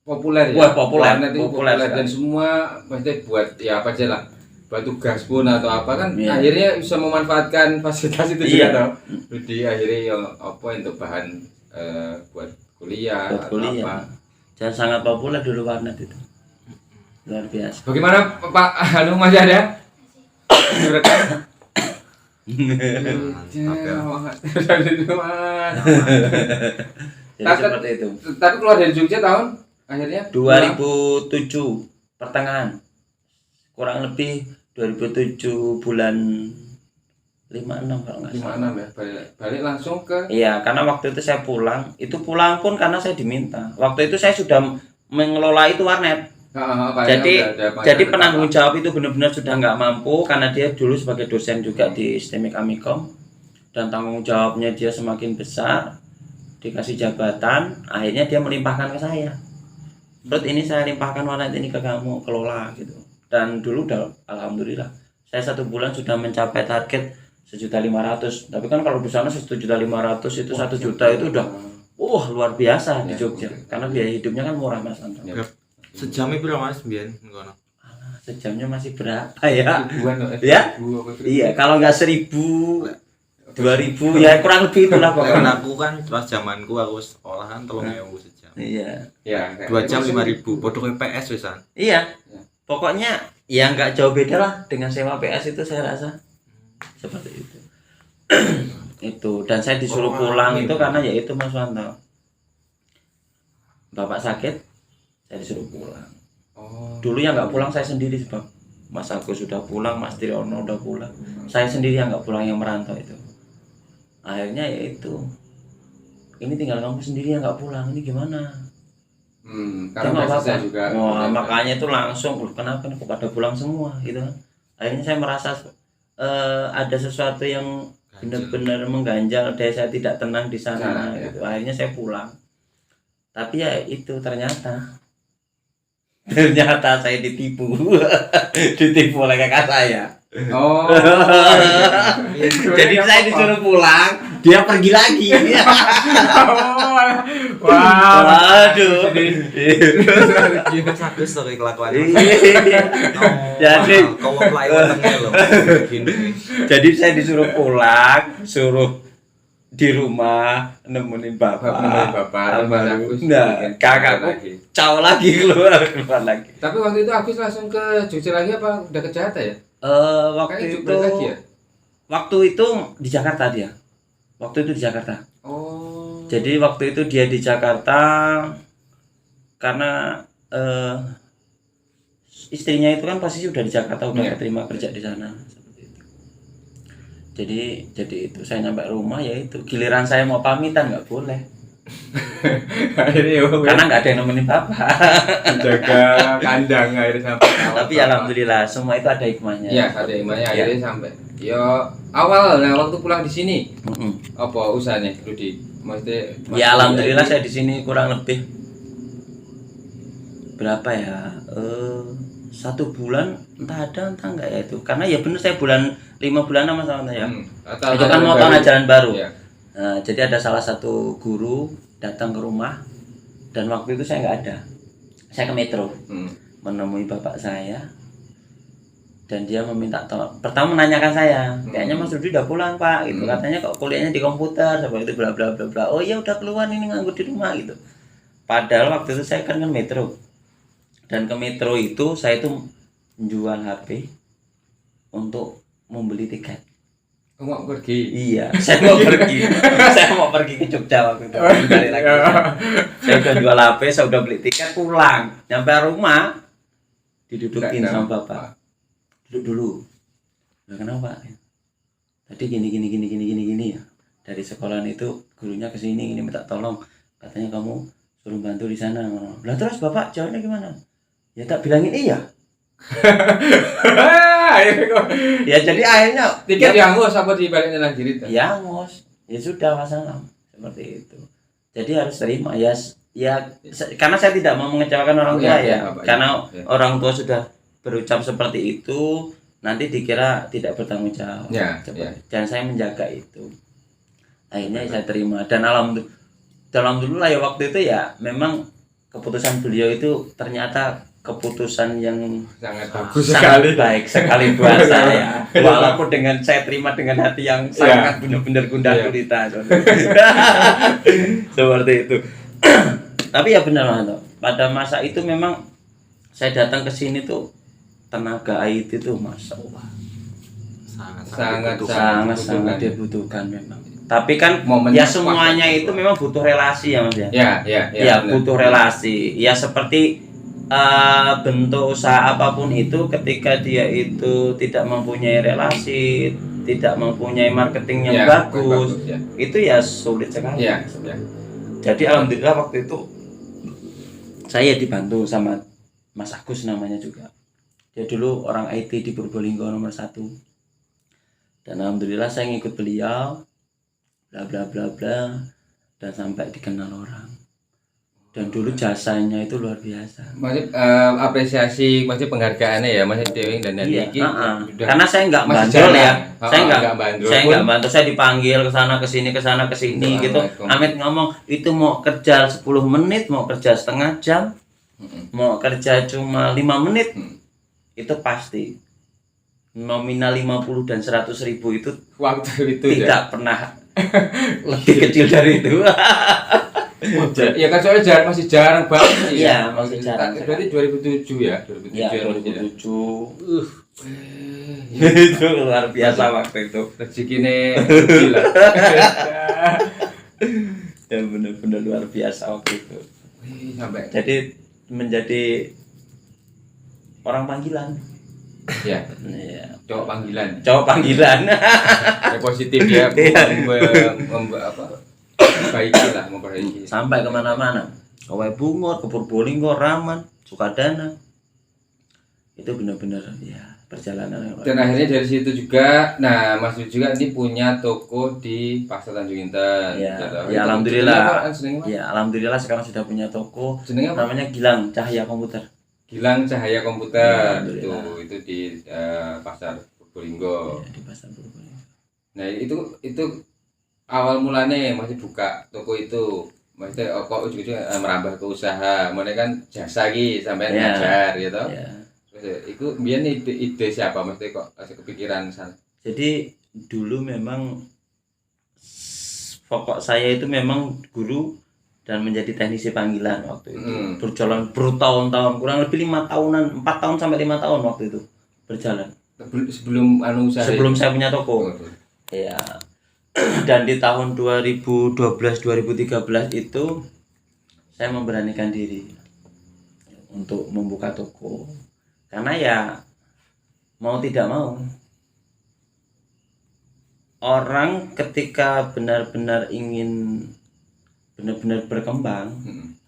populer ya. Wah, populer. Warnet itu Populer dan semua pasti buat ya apa aja lah. Buat tugas pun atau apa kan Iya. akhirnya bisa memanfaatkan fasilitas itu juga Iya. toh. Jadi akhirnya yang apa untuk bahan buat kuliah Buat atau kuliah. apa. Dan sangat populer dulu warnet itu. Luar biasa. Bagaimana Pak Anu masih ada? Jadi seperti itu. Tapi keluar dari Jogja tahun akhirnya 2007 pertengahan. Kurang lebih 2007 bulan 56 kalau nggak salah. 56 ya. Balik langsung ke Iya, karena waktu itu saya pulang, itu pulang pun karena saya diminta. Waktu itu saya sudah mengelola itu warnet. Jadi penanggung jawab itu benar-benar sudah nggak mampu karena dia dulu sebagai dosen juga di STMIK Amikom dan tanggung jawabnya dia semakin besar, dikasih jabatan, akhirnya dia melimpahkan ke saya. Terus ini saya limpahkan warnet ini ke kamu kelola gitu. Dan dulu udah alhamdulillah saya 1 bulan sudah mencapai target 1.500.000. Tapi kan kalau di sana 1.500.000 itu 1 juta itu udah luar biasa di Jogja karena biaya hidupnya kan murah Mas Anton. Sejamnya berapa Mas biyen ngono? Sejamnya masih berapa ya? ribuan Ya? Iya, kalau nggak 1.000, 2.000 ya kurang lebih itulah Karena pokoknya. aku kan pas zamanku aku sekolahan 3.000 sejam. Iya. Ya, 2 jam 5.000 podo koyo PS wisan. Iya. Pokoknya ya nggak jauh beda lah dengan sewa PS itu saya rasa. Seperti itu. Itu dan saya disuruh pulang itu karena ya itu Mas Wanto. Bapak sakit, saya disuruh pulang. Oh. Dulu yang nggak pulang saya sendiri sebab Mas Agus sudah pulang, Mas Triyono udah pulang, saya sendiri yang nggak pulang, yang merantau itu. Akhirnya ya itu, ini tinggal kamu sendiri yang nggak pulang, ini gimana? Karena Nggak udah apa-apa. selesai juga. Wah, makanya itu langsung, loh kenapa nih kok pada pulang semua gitu kan? Akhirnya saya merasa ada sesuatu yang benar-benar mengganjal, saya tidak tenang di sana Ya. gitu. Akhirnya saya pulang. Tapi ya itu ternyata saya ditipu. Ditipu oleh kakak saya. Oh. Jadi saya disuruh pulang, dia pergi lagi. Wah. Waduh. Mas Agus tuh kayak kelakuannya. Jadi kau apply wetenge lho. Jadi saya disuruh pulang, suruh di rumah nemenin bapak. Nah, kakakku caw lagi keluar lagi. Tapi waktu itu Agus langsung ke Jogja lagi apa udah ke Jakarta ya? Waktu Kayaknya Jogja lagi ya? Waktu itu di Jakarta dia. Waktu itu di Jakarta. Oh. Jadi waktu itu dia di Jakarta karena istrinya itu kan posisi udah di Jakarta, udah keterima kerja di sana seperti itu. Jadi itu saya nyampe rumah ya itu giliran saya mau pamitan nggak boleh. Karena nggak ada yang nemenin bapak. Jaga kandang akhirnya sampai. Tapi alhamdulillah semua itu ada hikmahnya. Iya, ada hikmahnya akhirnya sampai. Yo awal waktu pulang di sini. Apa usahanya Rudi? Maksudnya ya alhamdulillah saya di sini kurang lebih berapa ya? 1 bulan entah ada entah enggak ya itu. Karena ya bener saya 5 bulan sama ya. Itu kan mau tahun ajaran baru. Ya. Nah, jadi ada salah satu guru datang ke rumah dan waktu itu saya nggak ada. Saya ke Metro menemui bapak saya dan dia meminta tolong. Pertama menanyakan saya, kayaknya Mas Rudi udah pulang Pak, gitu. Katanya kok kuliahnya di komputer, seperti itu bla bla bla bla. Oh iya udah keluar ini nganggur di rumah gitu. Padahal waktu itu saya kan ke Metro dan ke Metro itu saya itu menjual HP untuk membeli tiket. Mau pergi. Iya, saya mau pergi. Saya mau pergi ke Jogja waktu itu. Balik lagi. Saya udah jual HP, saya udah beli tiket pulang. Nyampe rumah didudukin sama bapak. Duduk dulu. Lah kenapa? Tadi gini ya. Dari sekolahan itu gurunya ke sini, ini minta tolong. Katanya kamu suruh bantu di sana. Lah terus bapak jawabnya gimana? Ya tak bilangin iya. Ya jadi akhirnya tiket diangus apa dibaliknya lagi cerita? Ya angus. Ya sudah masalah seperti itu. Jadi harus terima ya karena saya tidak mau mengecewakan orang tua karena orang tua sudah berucap seperti itu nanti dikira tidak bertanggung jawab. Dan saya menjaga itu. Akhirnya saya terima dan alhamdulillah ya waktu itu ya memang keputusan beliau itu ternyata keputusan yang sangat bagus sangat baik sekali buat saya. Walaupun dengan saya terima dengan hati yang sangat benar-benar gundah gulita. Seperti itu. Tapi ya benar Mas. Pada masa itu memang saya datang ke sini tuh tenaga IT itu Masya Allah sangat dibutuhkan memang. Tapi kan ya semuanya itu memang butuh relasi ya Mas ya. Ya butuh relasi. Ya seperti bentuk usaha apapun itu ketika dia itu tidak mempunyai relasi, tidak mempunyai marketing yang bagus, itu ya sulit sekali. Jadi alhamdulillah waktu itu saya dibantu sama Mas Agus namanya juga. Dia dulu orang IT di Purbolinggo nomor 1. Dan alhamdulillah saya ngikut beliau bla bla bla bla dan sampai dikenal orang. Dan dulu jasanya itu luar biasa. Maksud apresiasi, maksud penghargaannya ya, Mas Dewi dan Niki. Karena saya nggak bandel ya. Saya nggak bantu. Saya dipanggil ke sana ke sini gitu. Amit ngomong itu mau kerja 10 menit, mau kerja setengah jam, mau kerja cuma 5 menit, itu pasti nominal 50 dan 100.000 itu waktu itu tidak pernah lebih kecil dari itu. Ya kan soalnya masih jarang banget sih. Iya, masih jarang. Berarti 2007 ya, 2007. Ya, 2007. Itu luar biasa waktu itu. Rezekine gila. Ya benar-benar luar biasa waktu itu. Sampai. Jadi menjadi orang panggilan. Ya, Iya. cowok panggilan. Cowok panggilan. Ya, positif ya, memperbaiki lah, memperbaiki. Sampai kemana-mana. Ke Bungur, ke Purbolinggo, Raman, Sukadana. Itu benar-benar ya perjalanan yang luar Dan akhirnya dari situ juga, nah Mas Yud juga ini punya toko di Pasar Tanjung Inten. Ya, Gitu. ya Itu alhamdulillah. jenenge apa? Jenenge apa? Ya, alhamdulillah sekarang sudah punya toko. Jenenge apa? Namanya Gilang Cahaya Komputer. Gilang Cahaya Komputer. Ya, Itu alhamdulillah. itu di Pasar Purbolinggo. Ya, di Pasar Purbolinggo. Nah, itu awal mulanya masih buka toko itu. Maksudnya kok ujung-ujungnya merambah ke usaha. Mulai kan jasa iki sampai Ya. ngajar gitu. Ya. Terus itu biar ide siapa? Maksudnya kok kasih kepikiran sana. Jadi dulu memang pokok saya itu memang guru dan menjadi teknisi panggilan waktu itu. Berjalan bertahun-tahun, kurang lebih 5 tahunan, 4 tahun sampai 5 tahun waktu itu berjalan. Sebelum usaha. Sebelum saya punya toko. Oh, Ya. Dan di tahun 2012-2013 itu saya memberanikan diri untuk membuka toko. Karena ya mau tidak mau orang ketika benar-benar ingin benar-benar berkembang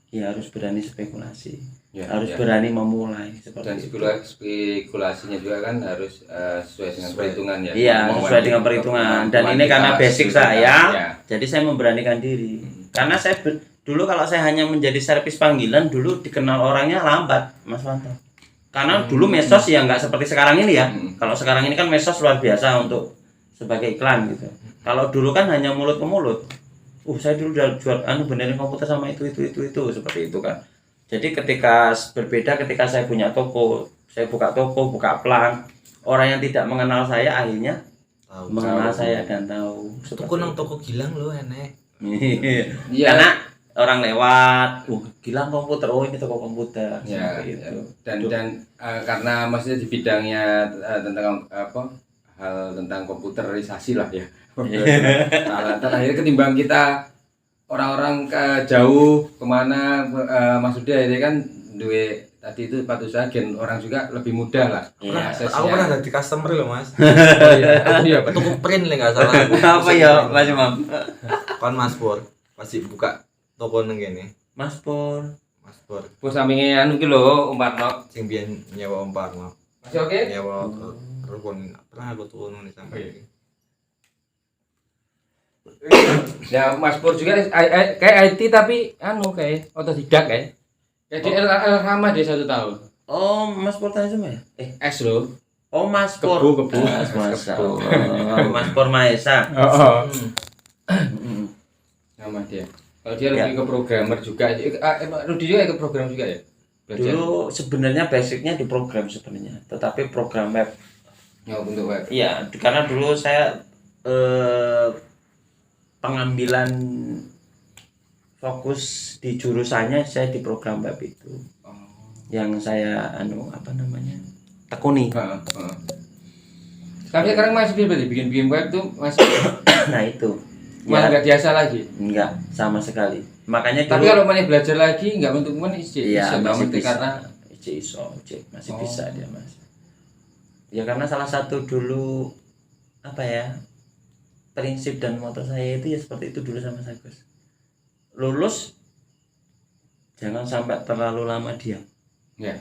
ya harus berani spekulasi, ya, harus ya. berani memulai Dan seperti itu. spekulasinya juga kan harus sesuai dengan perhitungan ya. Iya, Kemauan sesuai dengan kita, perhitungan. Dan kemampuan ini kita, karena basic skill kita. saya, Ya. jadi saya memberanikan diri. Karena saya dulu kalau saya hanya menjadi servis panggilan dulu dikenal orangnya lambat, Mas Wanto. Karena dulu medsos ya nggak seperti sekarang ini ya. Kalau sekarang ini kan medsos luar biasa untuk sebagai iklan gitu. Kalau dulu kan hanya mulut ke mulut. Saya dulu udah jual benerin komputer sama itu seperti itu kan. Jadi ketika berbeda ketika saya punya toko, saya buka toko, buka plang, orang yang tidak mengenal saya akhirnya mengenal saya dan tahu. Toko nang toko Gilang lo enek. Iya. Karena orang lewat, Gilang komputer, ini toko komputer. Ya, seperti ya. itu. Dan karena maksudnya di bidangnya tentang apa hal tentang komputerisasi lah ya. Nah, akhirnya ketimbang kita orang-orang ke jauh kemana Mas Udi akhirnya kan duwe tadi itu pat usaha gen orang juga lebih mudah lah. Iya. Aku pernah jadi customer loh mas. Oh iya, iya Pak. Toko print lah nggak salah. Apa ya, Mas Imam? Kon Mas Pur pasti buka toko neng gini. Mas Pur. Mas Pur Bos sampinge anu ki lho Umparno. sing biyen nyewa ompar mau Masih oke? nyewa rukun pernah aku turun nih sampai Ya Mas Pur juga kayak IT tapi anu kayak otodidak kayak. Kayak di Rama dia 1 tahun. Oh, Mas Pur tanya sama ya? S loh. Oh, Mas Pur. Kebu. Mas Mas Pur Maesa. Oh. Mm. Nama dia. Kalau dia lebih ke programmer juga. Rudi juga ke program juga ya? Belajar. Dulu sebenarnya basicnya di program sebenarnya, tetapi program web. Ya untuk web. Iya, karena dulu saya pengambilan fokus di jurusannya saya di program web itu. Yang saya tekuni. Tapi sekarang masih bikin web tuh masih Nah itu malah nggak biasa lagi. enggak sama sekali. Makanya Tapi dulu kalau mana belajar lagi nggak bentuk iya, masih bisa. karena Masih bisa dia Mas. Ya karena salah satu dulu prinsip dan moto saya itu ya seperti itu dulu sama Sagus. Lulus jangan sampai terlalu lama diam. ya.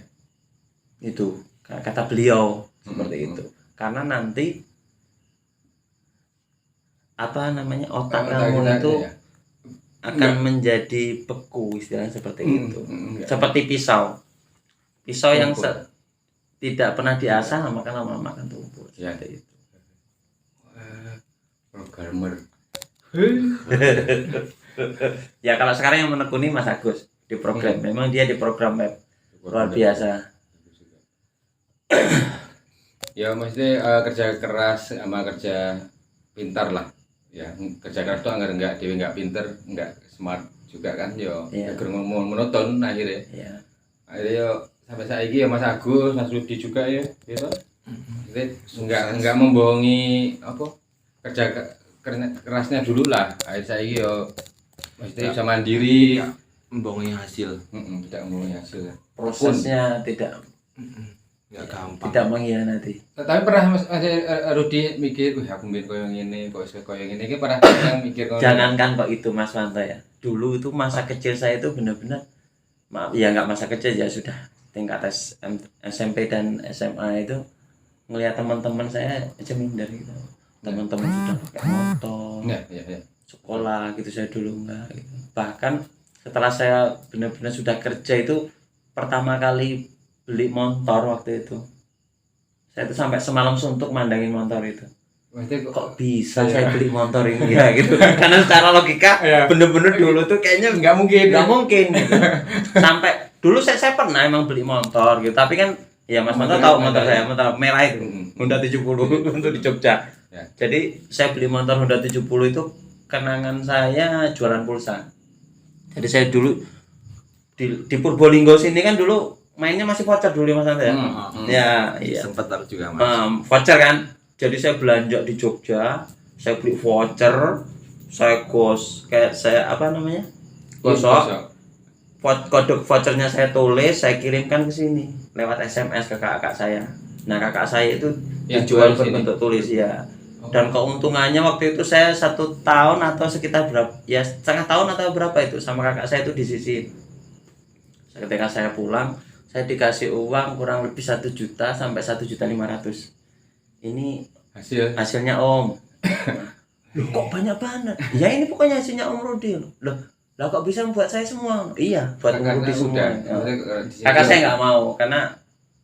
Itu kata beliau seperti itu. Karena nanti otak kamu itu akan menjadi beku istilahnya seperti itu. Seperti pisau yang tidak pernah diasah maka lama-lama akan tumpul. Ya. Seperti itu. Programmer. Ya kalau sekarang yang menekuni Mas Agus di program, memang dia di program web luar biasa. Ya maksudnya kerja keras sama kerja pintar lah. Ya kerja keras tuh enggak dewe enggak pinter, enggak smart juga kan yo. Iya. Monoton akhirnya. Ya. Akhirnya yo sampai saiki ya Mas Agus, Mas Rudi juga ya, gitu. Jadi enggak membohongi kerja kerasnya dulu lah. Akhirnya saiki yo maksudnya bisa mandiri, membohongi hasil. tidak membohongi hasil. prosesnya tidak Enggak gampang. tidak mengkhianati. Tapi pernah Mas Rudi mikir, wih aku mbien koyo ngene, kok iso koyo ngene iki pernah yang mikir koyo. Jangankan kok itu Mas Wanto ya. Dulu itu masa kecil saya itu benar-benar maaf ya nggak masa kecil ya sudah tingkat SMP dan SMA itu ngelihat teman-teman saya aja minder gitu. Teman-teman sudah pakai motor, Ya. sekolah gitu saya dulu enggak gitu. Bahkan setelah saya benar-benar sudah kerja itu pertama kali beli motor waktu itu. Saya itu sampai semalam suntuk mandangin motor itu. Maksudnya Kok bisa saya beli motor ini ya gitu. Karena secara logika Iya. bener-bener dulu tuh kayaknya nggak mungkin. nggak mungkin gitu. Sampai dulu saya pernah emang beli motor gitu, tapi kan ya Mas Manto tahu motor saya, motor merah itu Honda 70 untuk di Jogja. Ya. Jadi saya beli motor Honda 70 itu kenangan saya jualan pulsa. Jadi saya dulu di Purbolinggo sini kan dulu mainnya masih voucher dulu Mas Manto ya. Ya, iya. Sempat aku juga Mas. Voucher kan. Jadi saya belanja di Jogja, saya beli voucher, saya kayak saya apa namanya? Gosok. Kode vouchernya saya tulis, saya kirimkan ke sini lewat SMS ke kakak saya. Nah kakak saya itu Yang dijual jual di sini? berbentuk tulis ya. Dan keuntungannya waktu itu saya 1 tahun atau sekitar berapa? Ya setengah tahun atau berapa itu sama kakak saya itu disisihin. Ketika saya pulang, saya dikasih uang kurang lebih 1 juta sampai 1.500.000. Ini hasilnya Om. Loh kok banyak banget? Ya ini pokoknya hasilnya Om Rudi. Loh lah kok bisa buat saya semua? Iya buat Om Rudi semua. Kakak saya nggak mau karena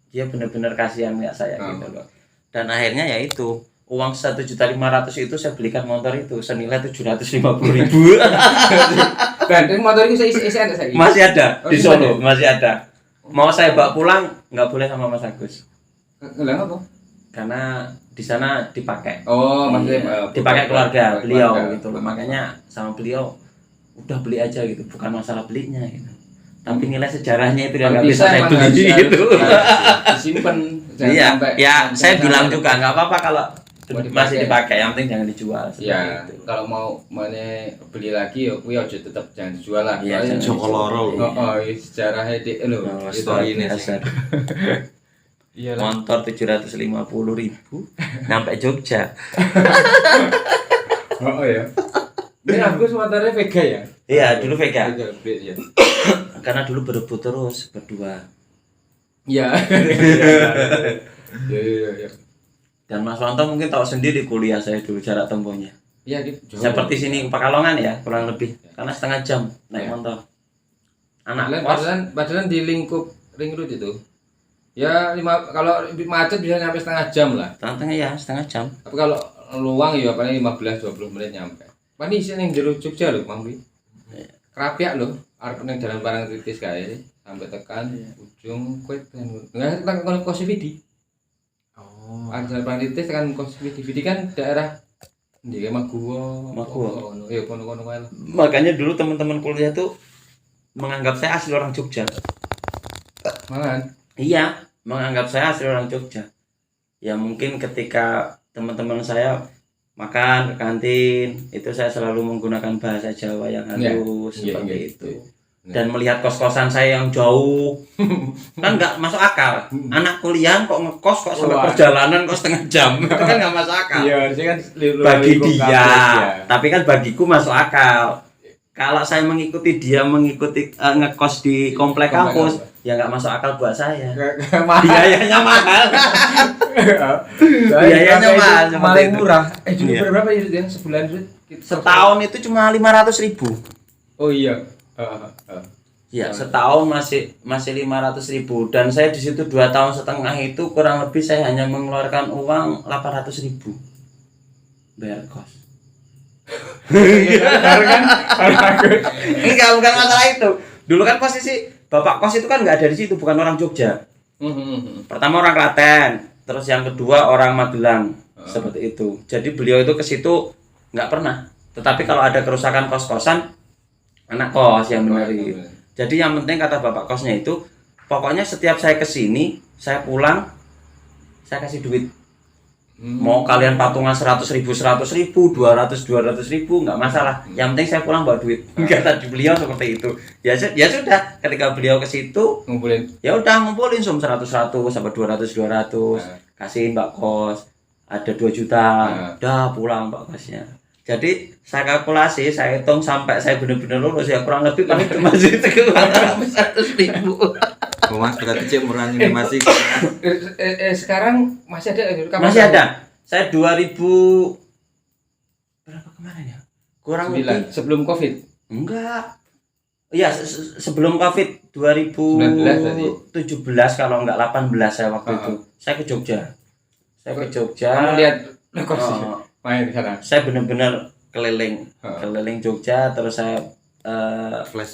dia benar-benar kasihan nggak saya gitu loh. Dan akhirnya ya itu uang 1.500.000 itu saya belikan motor itu senilai 750.000. Dan motor itu isi ada saya. Masih ada di masih Solo, masih ada. Mau saya bawa pulang nggak boleh sama Mas Agus. Lah apa? Karena di sana dipakai. Oh, maksudnya Dipakai keluarga beliau keluarga. gitu loh. Makanya sama beliau udah beli aja gitu, bukan masalah belinya gitu. Tapi nilai sejarahnya itu yang nggak bisa saya beli gitu. Disimpan. Iya, ya saya bilang juga nggak apa-apa kalau Mau dipakai. masih dipakai, yang penting jangan dijual. seperti Ya, itu. kalau mau beli lagi ya kuwi aja tetap jangan dijual lah. Iya, Soalnya- jangan Joko Loro. iya, sejarahnya di lho. Oh, story ini biasa. Iya lah. Motor 750.000 sampai Jogja. Oh iya. Ini aku motornya Vega ya? Iya, dulu Vega. Iya. Karena dulu berebut terus berdua. Iya. Iya. Dan Mas Wanto mungkin tahu sendiri kuliah saya dulu jarak tempuhnya. Iya, gitu. Seperti sini Pekalongan ya, kurang lebih. Karena setengah jam naik Iya. motor. Anak kos. Padahal di lingkup ring road itu. Ya, kalau macet bisa sampai setengah jam lah. Tengah-tengah ya, setengah jam. Tapi kalau luang ya paling 15-20 menit nyampe. Pani sih yang jero Jogja lho, Mang Wi. Kerapiak lho, arep ning dalan Parangtritis kae sampai tekan ujung kuit kan. Enggak tekan Kosividi. Oh. Ada Parangtritis tekan Kosividi kan daerah ndi Maguwo. Maguwo. Ngono. Ya kono-kono kae lah. Makanya dulu teman-teman kuliah tuh menganggap saya asli orang Jogja. Mangan. Iya, menganggap saya asli orang Jogja. Ya mungkin ketika teman-teman saya makan ke kantin, itu saya selalu menggunakan bahasa Jawa yang halus Iya, seperti iya, itu. iya. Dan melihat kos-kosan saya yang jauh, kan nggak masuk akal. Anak kuliah kok ngekos kok sampai Wah. perjalanan kok setengah jam, itu kan nggak masuk akal. Iya, ini kan Bagi lingkup dia, kampus, ya. tapi kan bagiku masuk akal. Kalau saya mengikuti dia mengikuti ngekos di komplek kampus, ya nggak masuk akal buat saya. Biayanya mahal. Biayanya mahal, seperti paling itu. murah. Dulu Iya. berapa ya Rud, ya sebulan Rud? Setahun itu cuma 500.000. Oh iya. Ya, setahun masih 500.000 dan saya di situ 2 tahun setengah itu kurang lebih saya hanya mengeluarkan uang 800.000 bayar kos. Kan? Enggak, bukan masalah itu. Dulu kan posisi bapak kos itu kan nggak ada di situ, bukan orang Jogja. Pertama orang Klaten, terus yang kedua orang Magelang, seperti itu. Jadi beliau itu ke situ nggak pernah. Tetapi kalau ada kerusakan kos-kosan, anak kos yang benerin. Jadi yang penting kata bapak kosnya itu, pokoknya setiap saya kesini, saya pulang, saya kasih duit. Mau kalian patungan 100.000, 200.000 nggak masalah. Yang penting saya pulang bawa duit. Kata beliau seperti itu. Ya sudah, ketika beliau ke situ ngumpulin. Ya udah ngumpulin 100 sampai 200. Kasihin Mbak Kos. Ada 2 juta. Udah pulang Mbak Kosnya. Jadi saya kalkulasi, saya hitung sampai saya benar-benar lulus ya kurang lebih paling cuma segitu 100.000. Oh, Mas berarti cek murah ini masih Sekarang masih ada Masih ada. Saya 2000 berapa kemarin ya? Kurang 9 lebih sebelum Covid. enggak. Iya, sebelum Covid 2017 kalau enggak 18 saya waktu itu. Saya ke Jogja. Kamu lihat kos main di sana. Saya benar-benar keliling Jogja, terus saya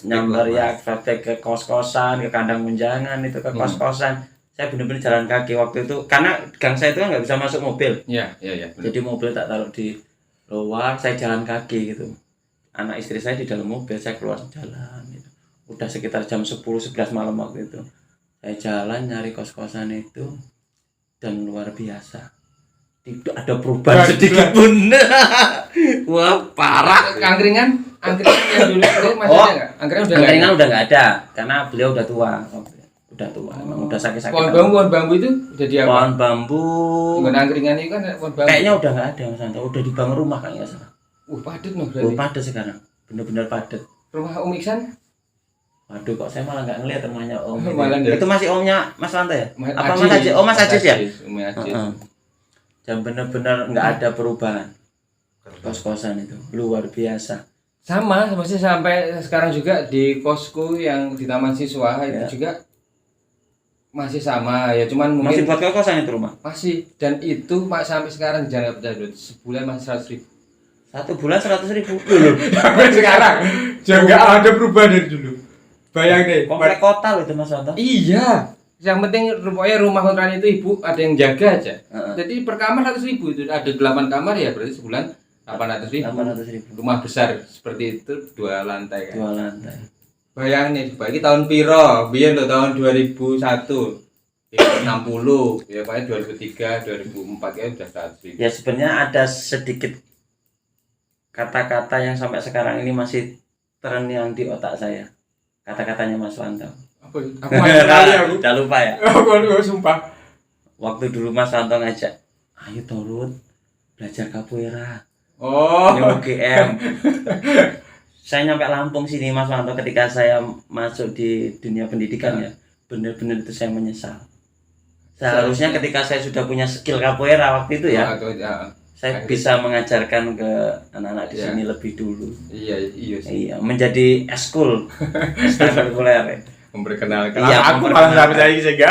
nyambar ya flashback ke kos-kosan, ke kandang menjangan itu ke kos-kosan. Saya benar-benar jalan kaki waktu itu karena gang saya itu kan nggak bisa masuk mobil. Iya. Jadi mobil tak taruh di luar, saya jalan kaki gitu. Anak istri saya di dalam mobil, saya keluar jalan gitu. Udah sekitar jam 10-11 malam waktu itu. Saya jalan nyari kos-kosan itu dan luar biasa. Tidak ada perubahan sedikit pun. Wah, parah. Angkringan yang dulu masih ada enggak? Angkringan udah enggak ada karena beliau udah tua. Udah tua, emang udah sakit-sakit. Pohon bambu itu udah diapa? Pohon bambu. Dengan angkringan itu kan pohon bambu. Kayaknya udah enggak ada Mas Santo, udah dibangun rumah kayaknya salah. Padat loh berarti. Padat sekarang. Bener-bener padat. Rumah Om Iksan? Waduh, kok saya malah enggak ngelihat rumahnya Om. Malah itu masih omnya Mas Santo ya? Apa Ajis. Mas Ajis? Oh, Mas Ajis ya? Mas Ajis. Dan bener-bener enggak ada perubahan. Kos-kosan itu luar biasa. Sama masih sampai sekarang juga di kosku yang di Taman Siswa itu juga masih sama ya, cuman mungkin masih buat kos-kosan itu rumah. Masih, dan itu Pak sampai sekarang jangan percaya sebulan masih 100.000. 1 bulan 100.000 dulu. Sampai sekarang jangan nggak ada perubahan dari dulu. Bayang deh. Komplek kota loh itu Mas Santo. Iya. Yang penting rumah kontrakan itu ibu ada yang jaga aja. Jadi per kamar 100.000 itu ada 8 kamar ya berarti sebulan 800.000. Rumah besar seperti itu 2 lantai kan. 2 lantai. Bayang nih, ini tahun piro? Biyen lho tahun 2001. 60 ya pakai 2003 2004 ya udah 100.000. Ya sebenarnya ada sedikit kata-kata yang sampai sekarang ini masih terngiang di otak saya. Kata-katanya Mas Wanto. Apa itu? Aku masih kali aku. Udah lupa ya? Aku sumpah. Waktu dulu Mas Wanto ngajak, "Ayo turun belajar capoeira." Oh. Di UGM. Saya nyampe Lampung sini Mas Wanto ketika saya masuk di dunia pendidikan ya. Benar-benar itu saya menyesal. Seharusnya ketika saya sudah punya skill capoeira waktu itu ya. Saya bisa mengajarkan ke anak-anak di sini lebih dulu. Iya sih. Iya, menjadi eskul, ekstrakurikuler. Memperkenalkan. Iya, aku malah sampai saya juga.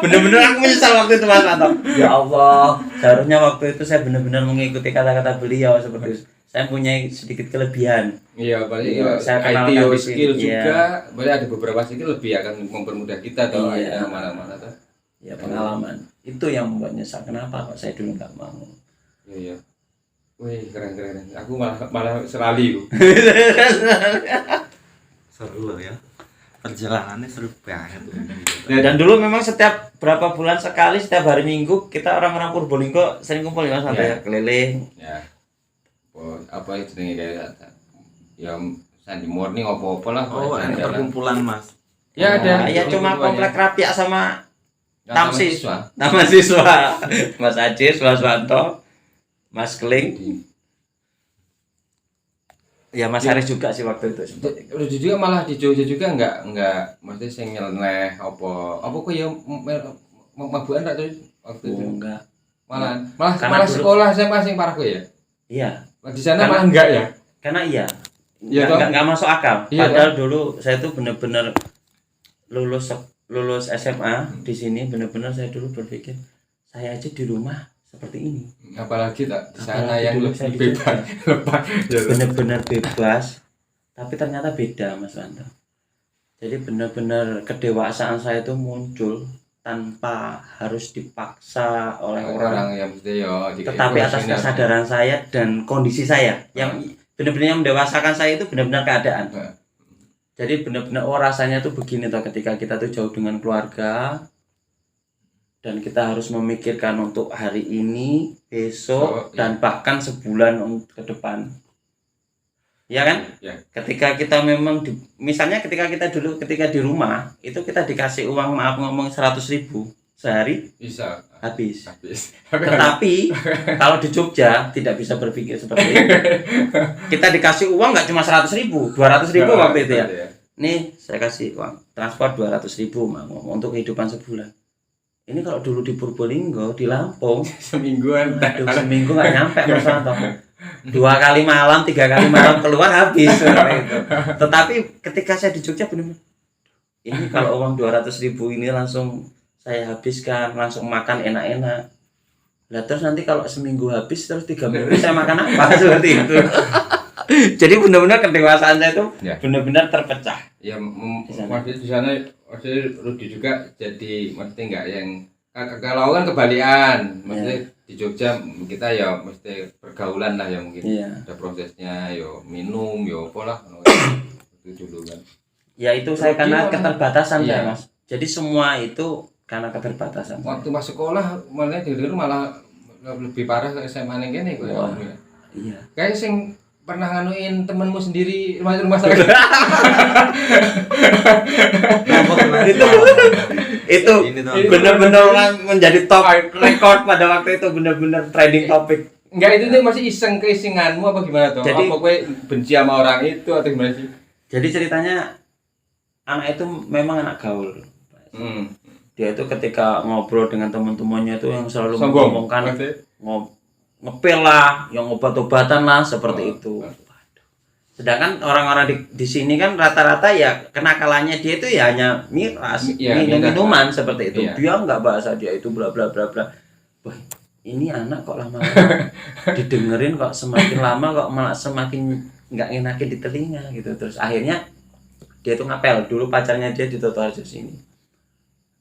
Bener-bener aku menyesal waktu itu Mas Anto. Ya Allah, seharusnya waktu itu saya benar-benar mengikuti kata-kata beliau seperti itu. Saya punya sedikit kelebihan. Iya, paling saya IT skill juga. Berarti ada beberapa skill lebih akan mempermudah kita toh mana-mana tuh. Ya pengalaman. Itu yang membuat nyesal. Kenapa kok saya dulu nggak mau? Iya. Wih, keren. Aku malah serali. seru loh ya. Perjalanannya seru banget. Ya, dan dulu memang setiap berapa bulan sekali, setiap hari Minggu kita orang-orang Purbolinggo sering kumpul ya Mas Santo ya, keliling. Ya. Apa itu kayak ya Sunday morning apa-apa lah. Oh, ini perkumpulan Mas. Ya ada. Ya cuma komplek Rapiak sama Taman Siswa. Taman Siswa. Mas Ajis, Mas Wanto, Mas Kling. Ya Mas Haris juga sih waktu itu. Rujuk juga malah di Jogja juga enggak mesti sing nyeleneh apa kok ya mabukan tak tuh waktu itu. Enggak. Malah sekolah SMA sing parah kok ya. Iya. Di sana malah enggak ya. Karena iya. Ya, enggak masuk akal. Iya, Padahal dulu saya tuh benar-benar lulus SMA di sini, benar-benar saya dulu berpikir saya aja di rumah seperti ini. Apalagi tak di sana Apalagi yang dulu lebih bebas. Benar-benar bebas. Tapi ternyata beda Mas Wanto. Jadi benar-benar kedewasaan saya itu muncul tanpa harus dipaksa oleh orang yang mesti ya. Tetapi atas kesadaran saya dan kondisi saya yang benar-benar mendewasakan saya itu benar-benar keadaan. Jadi benar-benar rasanya tuh begini toh ketika kita tuh jauh dengan keluarga dan kita harus memikirkan untuk hari ini, besok, iya. dan bahkan sebulan ke depan. Ya kan? Ya. Ketika kita memang misalnya ketika di rumah itu kita dikasih uang, maaf ngomong, 100.000 sehari Bisa habis. habis. Tetapi kalau di Jogja tidak bisa berpikir seperti itu. Kita dikasih uang nggak cuma 100.000, 200.000 waktu itu ya. Nih saya kasih uang transport 200.000 untuk kehidupan sebulan. Ini kalau dulu di Purbolinggo, di Lampung, Semingguan. aduh, seminggu nggak nyampe Mas Santo. 2 kali malam, 3 kali malam keluar habis seperti itu. Tetapi ketika saya di Jogja benar-benar ini kalau uang 200.000 ini langsung saya habiskan, langsung makan enak-enak. Lah terus nanti kalau seminggu habis terus 3 minggu saya makan apa seperti itu. Jadi benar-benar kedewasaan saya itu Ya. benar-benar terpecah. Ya, Di sana. maksudnya di sana maksudnya Rudi juga jadi maksudnya enggak yang kalau kan kebalikan, maksudnya di Jogja kita ya mesti pergaulan lah ya mungkin. Iya. Ada prosesnya, yo minum, yo apa lah itu dulu kan. Ya itu saya karena keterbatasan Iya. saya Mas. Jadi semua itu karena keterbatasan. Waktu masuk sekolah malah di malah lebih parah ke SMA ning kene kok. Wah. Ya. Iya. Kayak sing pernah nganuin temenmu sendiri rumah sakit. itu Ini tuh. benar-benar menjadi top record pada waktu itu, benar-benar trending topik. Enggak, itu tuh masih iseng keisinganmu apa gimana tuh? Jadi- Apa kowe benci sama orang itu atau gimana sih? Jadi ceritanya anak itu memang anak gaul. Hmm. Dia itu ketika ngobrol dengan teman-temannya itu yang selalu Sombong. mengomongkan Maksudnya? ngepel lah, yang obat-obatan lah seperti itu. Waduh. Sedangkan orang-orang di sini kan rata-rata ya kenakalannya dia itu ya hanya miras, Iya, minuman seperti itu. Iya. Dia nggak bahasa dia itu bla bla bla bla. Wah, ini anak kok lama-lama didengerin kok semakin lama kok malah semakin nggak enakin di telinga gitu. Terus akhirnya dia tuh ngapel. Dulu pacarnya dia di Totoarjo sini.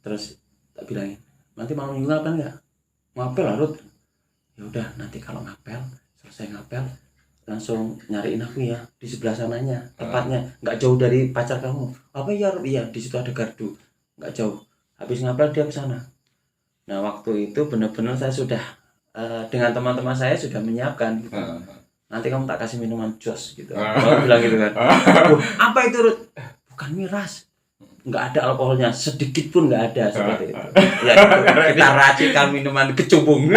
Terus tak bilangin, nanti malam minggu ngapel nggak? Ngapel lah Ruth. Ya udah, nanti kalau ngapel, selesai ngapel langsung nyariin aku ya di sebelah sananya, tepatnya nggak jauh dari pacar kamu. Apa ya? Iya, di situ ada gardu, nggak jauh. Habis ngapel dia ke sana. Nah waktu itu benar-benar saya sudah dengan teman-teman saya sudah menyiapkan gitu. Nanti kamu tak kasih minuman jos gitu. Aku bilang gitu kan. "Wah, apa itu Ruth? Bukan miras, nggak ada alkoholnya, sedikit pun nggak ada seperti itu. Ya gitu. Kita racikan minuman kecubung.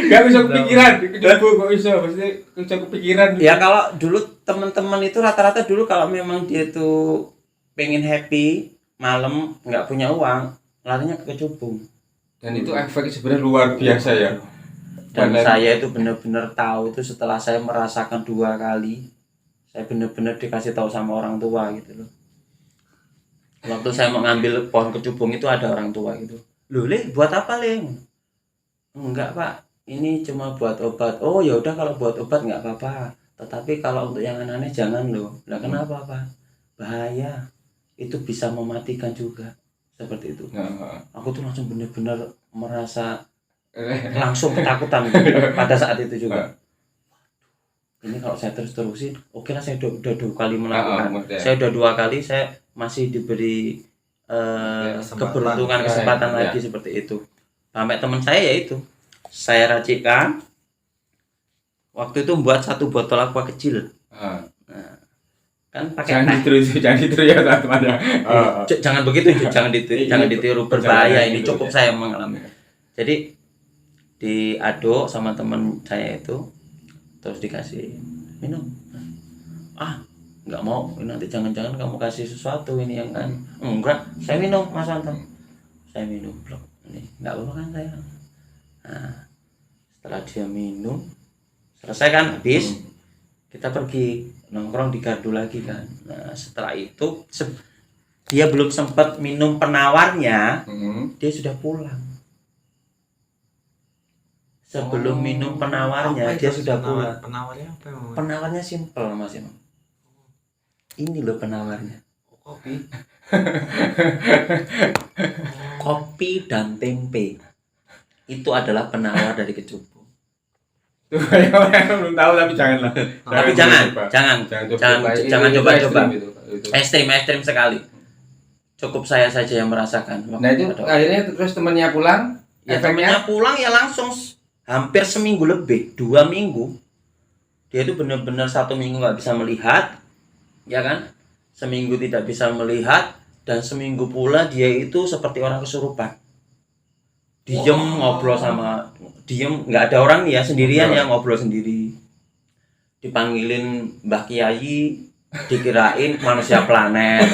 Gak bisa kepikiran, kok bisa, maksudnya bisa kepikiran. Ya kalau dulu teman-teman itu rata-rata dulu kalau memang dia tuh pengen happy malam nggak punya uang, larinya ke kecubung. Dan itu efeknya sebenarnya luar biasa ya. Dan Benar. saya itu benar-benar tahu itu setelah saya merasakan 2 kali. Saya benar-benar dikasih tahu sama orang tua gitu loh. Waktu saya mau ngambil pohon kecubung itu ada orang tua gitu. Loh, Le, buat apa, Le? Enggak, Pak. Ini cuma buat obat. Oh, ya udah kalau buat obat nggak apa-apa. Tetapi kalau untuk yang aneh-aneh jangan loh. Lah kenapa, Pak? Bahaya. Itu bisa mematikan juga. Seperti itu. Aku tuh langsung benar-benar merasa langsung ketakutan pada saat itu juga. Ini kalau saya terus-terusin, oke lah, saya udah 2 kali melakukan. Saya udah 2 kali, saya masih diberi keberuntungan, kesempatan lagi seperti itu. Sampai teman saya ya itu, saya racikan. Waktu itu buat 1 botol aqua kecil. Nah, kan pakai jangan ditiru ya teman-teman ya. jangan begitu, jangan ditiru, berbahaya. Ini cukup saya mengalami. Jadi diaduk sama teman saya itu, terus dikasih minum. Nggak mau, nanti jangan-jangan kamu kasih sesuatu ini yang kan. Enggak, saya minum Mas Anton. Saya minum blok. Ini nggak apa-apa kan saya. Nah, setelah dia minum, selesai kan, habis kita pergi nongkrong di gardu lagi kan. Nah setelah itu dia belum sempat minum penawarnya, dia sudah pulang. Sebelum minum penawarnya dia sudah pulang. Penawarnya apa emang? Penawarnya simpel Mas Imam. Ini loh penawarnya. Kopi. Kopi dan tempe. Itu adalah penawar dari kecubung. Tuh belum tahu tapi janganlah. Tapi jangan coba. Ekstrim Ekstrim sekali. cukup saya saja yang merasakan. Nah itu akhirnya terus temennya pulang, ya efeknya temennya pulang ya langsung hampir seminggu lebih, 2 minggu. Dia itu benar-benar 1 minggu nggak bisa melihat, ya kan? Seminggu tidak bisa melihat, dan seminggu pula dia itu seperti orang kesurupan. Diem ngobrol sama, diem nggak ada orang ya, sendirian ya, ngobrol sendiri. Dipanggilin Mbah Kiai, dikirain manusia planet.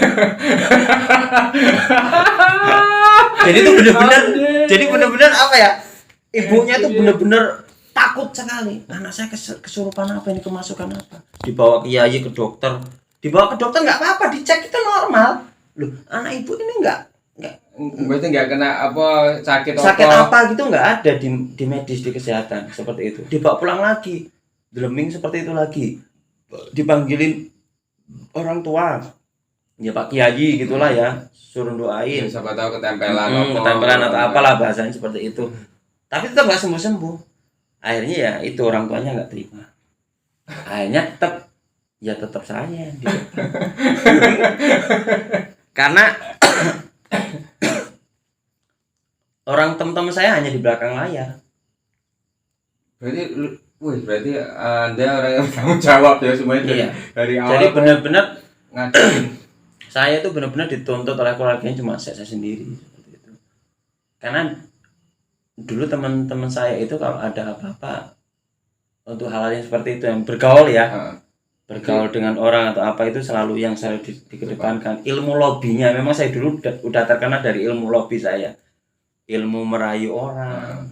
Jadi itu benar-benar apa ya? Ibunya tuh benar-benar takut sekali. Anak saya kesurupan apa ini, kemasukan apa? Dibawa ke kiai, ke dokter. Dibawa ke dokter nggak apa-apa, dicek itu normal. Loh, anak ibu ini nggak berarti nggak kena apa sakit apa gitu, nggak ada di medis, di kesehatan seperti itu. Dibawa pulang lagi, drumming seperti itu lagi. Dipanggilin orang tua, ya Pak Kiai gitulah ya, suruh doain. Ya, siapa tahu ketempelan atau apalah bahasanya seperti itu. Tapi tetap nggak sembuh-sembuh. Akhirnya ya itu orang tuanya nggak terima. Akhirnya tetap saya yang di depan. Karena orang teman-teman saya hanya di belakang layar. Berarti Anda orang yang bertanggung jawab ya semuanya Iya. dari awal. Jadi benar-benar ngajarin. saya tuh benar-benar dituntut oleh keluarganya, cuma saya sendiri seperti itu. Karena dulu teman-teman saya itu kalau ada apa-apa untuk hal-hal yang seperti itu, yang bergaul ya, bergaul dengan orang atau apa, itu selalu yang saya dikedepankan ilmu lobbynya. Memang saya dulu udah terkenal dari ilmu lobby saya, ilmu merayu orang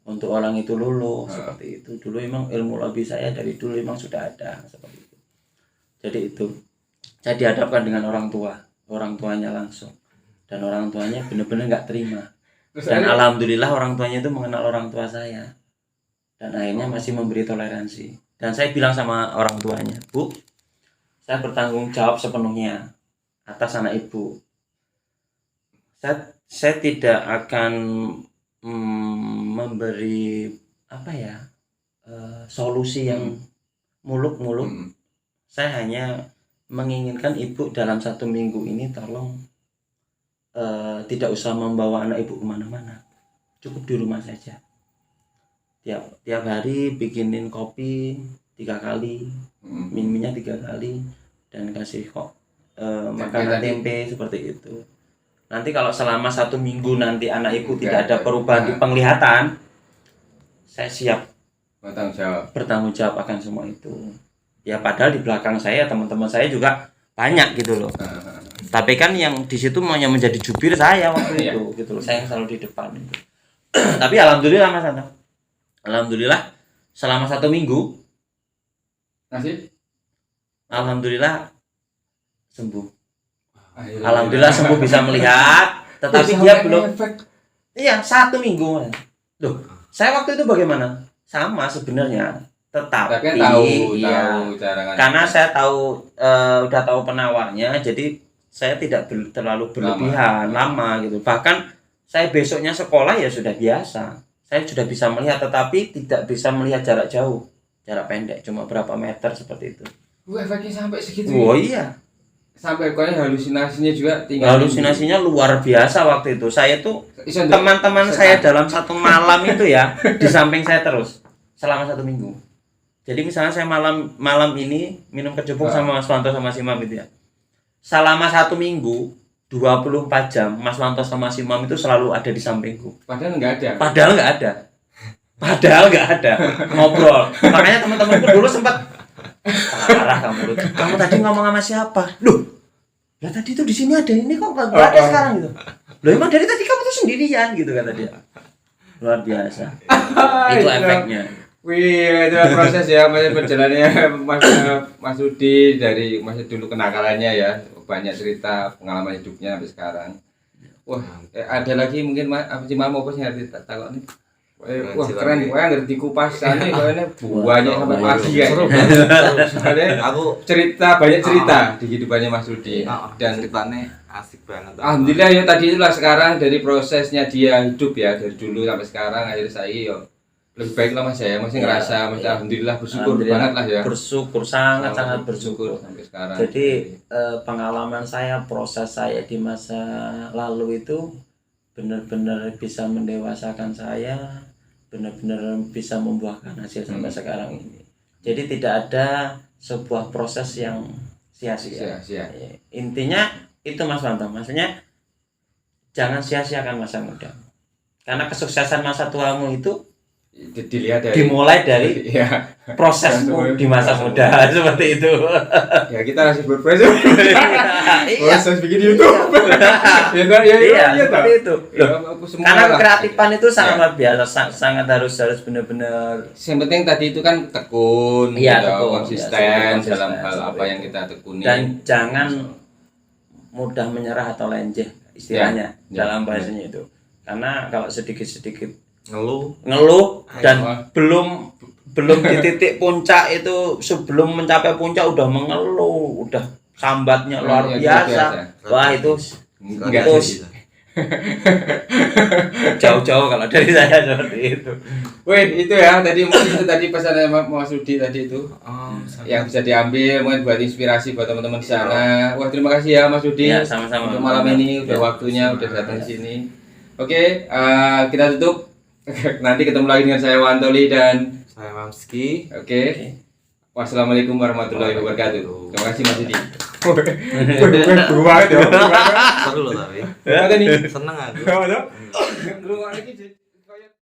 untuk orang itu luluh seperti itu. Dulu memang ilmu lobby saya dari dulu memang sudah ada seperti itu. Jadi itu saya dihadapkan dengan orang tuanya langsung, dan orang tuanya benar-benar nggak terima. Dan alhamdulillah orang tuanya itu mengenal orang tua saya, dan akhirnya masih memberi toleransi. Dan saya bilang sama orang tuanya, Bu, saya bertanggung jawab sepenuhnya atas anak ibu. Saya tidak akan memberi solusi yang muluk-muluk. Saya hanya menginginkan ibu dalam 1 minggu ini tolong tidak usah membawa anak ibu kemana-mana, cukup di rumah saja. Tiap hari bikinin kopi 3 kali, minumnya 3 kali, dan kasih makanan tempe seperti itu. Nanti kalau selama 1 minggu nanti anak ibu tidak ada perubahan di penglihatan, saya siap bertanggung jawab akan semua itu. Ya padahal di belakang saya teman-teman saya juga banyak gitu loh. Tapi kan yang di situ yang menjadi jubir saya waktu itu gitu loh. Saya yang selalu di depan itu. Tapi alhamdulillah Mas Anto. Alhamdulillah selama 1 minggu alhamdulillah sembuh. Alhamdulillah sembuh, bisa melihat, tetapi dia belum. Iya, 1 minggu. Loh, saya waktu itu bagaimana? Sama sebenarnya, tetapi tahu karena saya tahu udah tahu penawarnya, jadi saya tidak terlalu berlebihan lama gitu. Bahkan saya besoknya sekolah ya sudah biasa. Saya sudah bisa melihat, tetapi tidak bisa melihat jarak jauh, jarak pendek, cuma berapa meter seperti itu. Efeknya sampai segitu. Oh iya. Sampai pokoknya halusinasinya juga tinggal. Halusinasinya luar biasa waktu itu. Saya tuh teman-teman saya dalam 1 malam itu ya di samping saya terus selama 1 minggu. Jadi misalnya saya malam ini minum kecubung sama Mas Wanto sama Simam gitu ya. Selama 1 minggu 24 jam Mas Wanto sama Simam itu selalu ada di sampingku. Padahal nggak ada. Padahal nggak ada. Ngobrol. Makanya teman-temanku dulu sempat parah kamu tadi ngomong sama siapa? Loh, ya tadi tuh di sini ada ini kok nggak ada sekarang gitu. Loh emang dari tadi kamu tuh sendirian gitu kata dia. Luar biasa. Itu efeknya. Wih, itu proses ya perjalanannya Mas Rudi dari masih dulu kenakalannya ya, banyak cerita pengalaman hidupnya sampai sekarang. Wah, ada lagi mungkin apa sih mau apa sih ngerti takut nih? Wah keren, wah ngerti kupasannya kayaknya banyak sampai pagi ya. Soalnya aku banyak cerita di kehidupannya Mas Rudi dan ceritanya asik banget. Alhamdulillah ya tadi itulah sekarang dari prosesnya dia hidup ya dari dulu sampai sekarang akhirnya saya lebih baik lah Mas ya. Masih Iya, ngerasa Mas iya. alhamdulillah bersyukur Alhamdulillah, banget lah ya. bersyukur, sangat bersyukur. sampai sekarang. Jadi pengalaman saya, proses saya di masa lalu itu benar-benar bisa mendewasakan saya, benar-benar bisa membuahkan hasil sampai sekarang ini. Jadi tidak ada sebuah proses yang sia-sia. Sia-sia. Intinya itu Mas Bambang, maksudnya jangan sia-siakan masa muda. Karena kesuksesan masa tuamu itu Dilihat dari dimulai dari ya, prosesmu di masa muda seperti itu. ya kita masih berproses. Iya. Proses bikin YouTube. Iya, seperti itu. Ya, Loh, aku semua karena lah. kreatifan itu sangat Ya. luar biasa, sangat harus benar-benar Yang penting tadi itu kan tekun, Iya, gitu, tekun. konsisten Ya, dalam konsisten, hal apa seperti yang itu. kita tekuni. dan jangan mudah menyerah atau lenjeh istilahnya Ya. dalam bahasanya itu. Karena kalau sedikit-sedikit Ngeluh. dan Ayo. belum di titik puncak itu, sebelum mencapai puncak udah mengeluh, udah sambatnya luar Iya, biasa. Wah, itu Enggak Terus. sih. jauh-jauh kalau dari saya seperti itu. Wait, itu ya tadi mungkin itu tadi pesan Mas Rudi tadi itu yang bisa diambil mungkin buat inspirasi buat teman-teman di sana. Wah, terima kasih ya Mas Rudi. Ya, sama-sama. Untuk malam ini udah Ya. waktunya udah datang di sini. Oke, kita tutup. Nanti ketemu lagi dengan saya Wantoli dan Saya Mamski. oke. Wassalamualaikum warahmatullahi wabarakatuh. Terima kasih Mas Rudi. Banget ya. Seru loh tapi. Apa nih? Seneng aku. Lu lagi sih.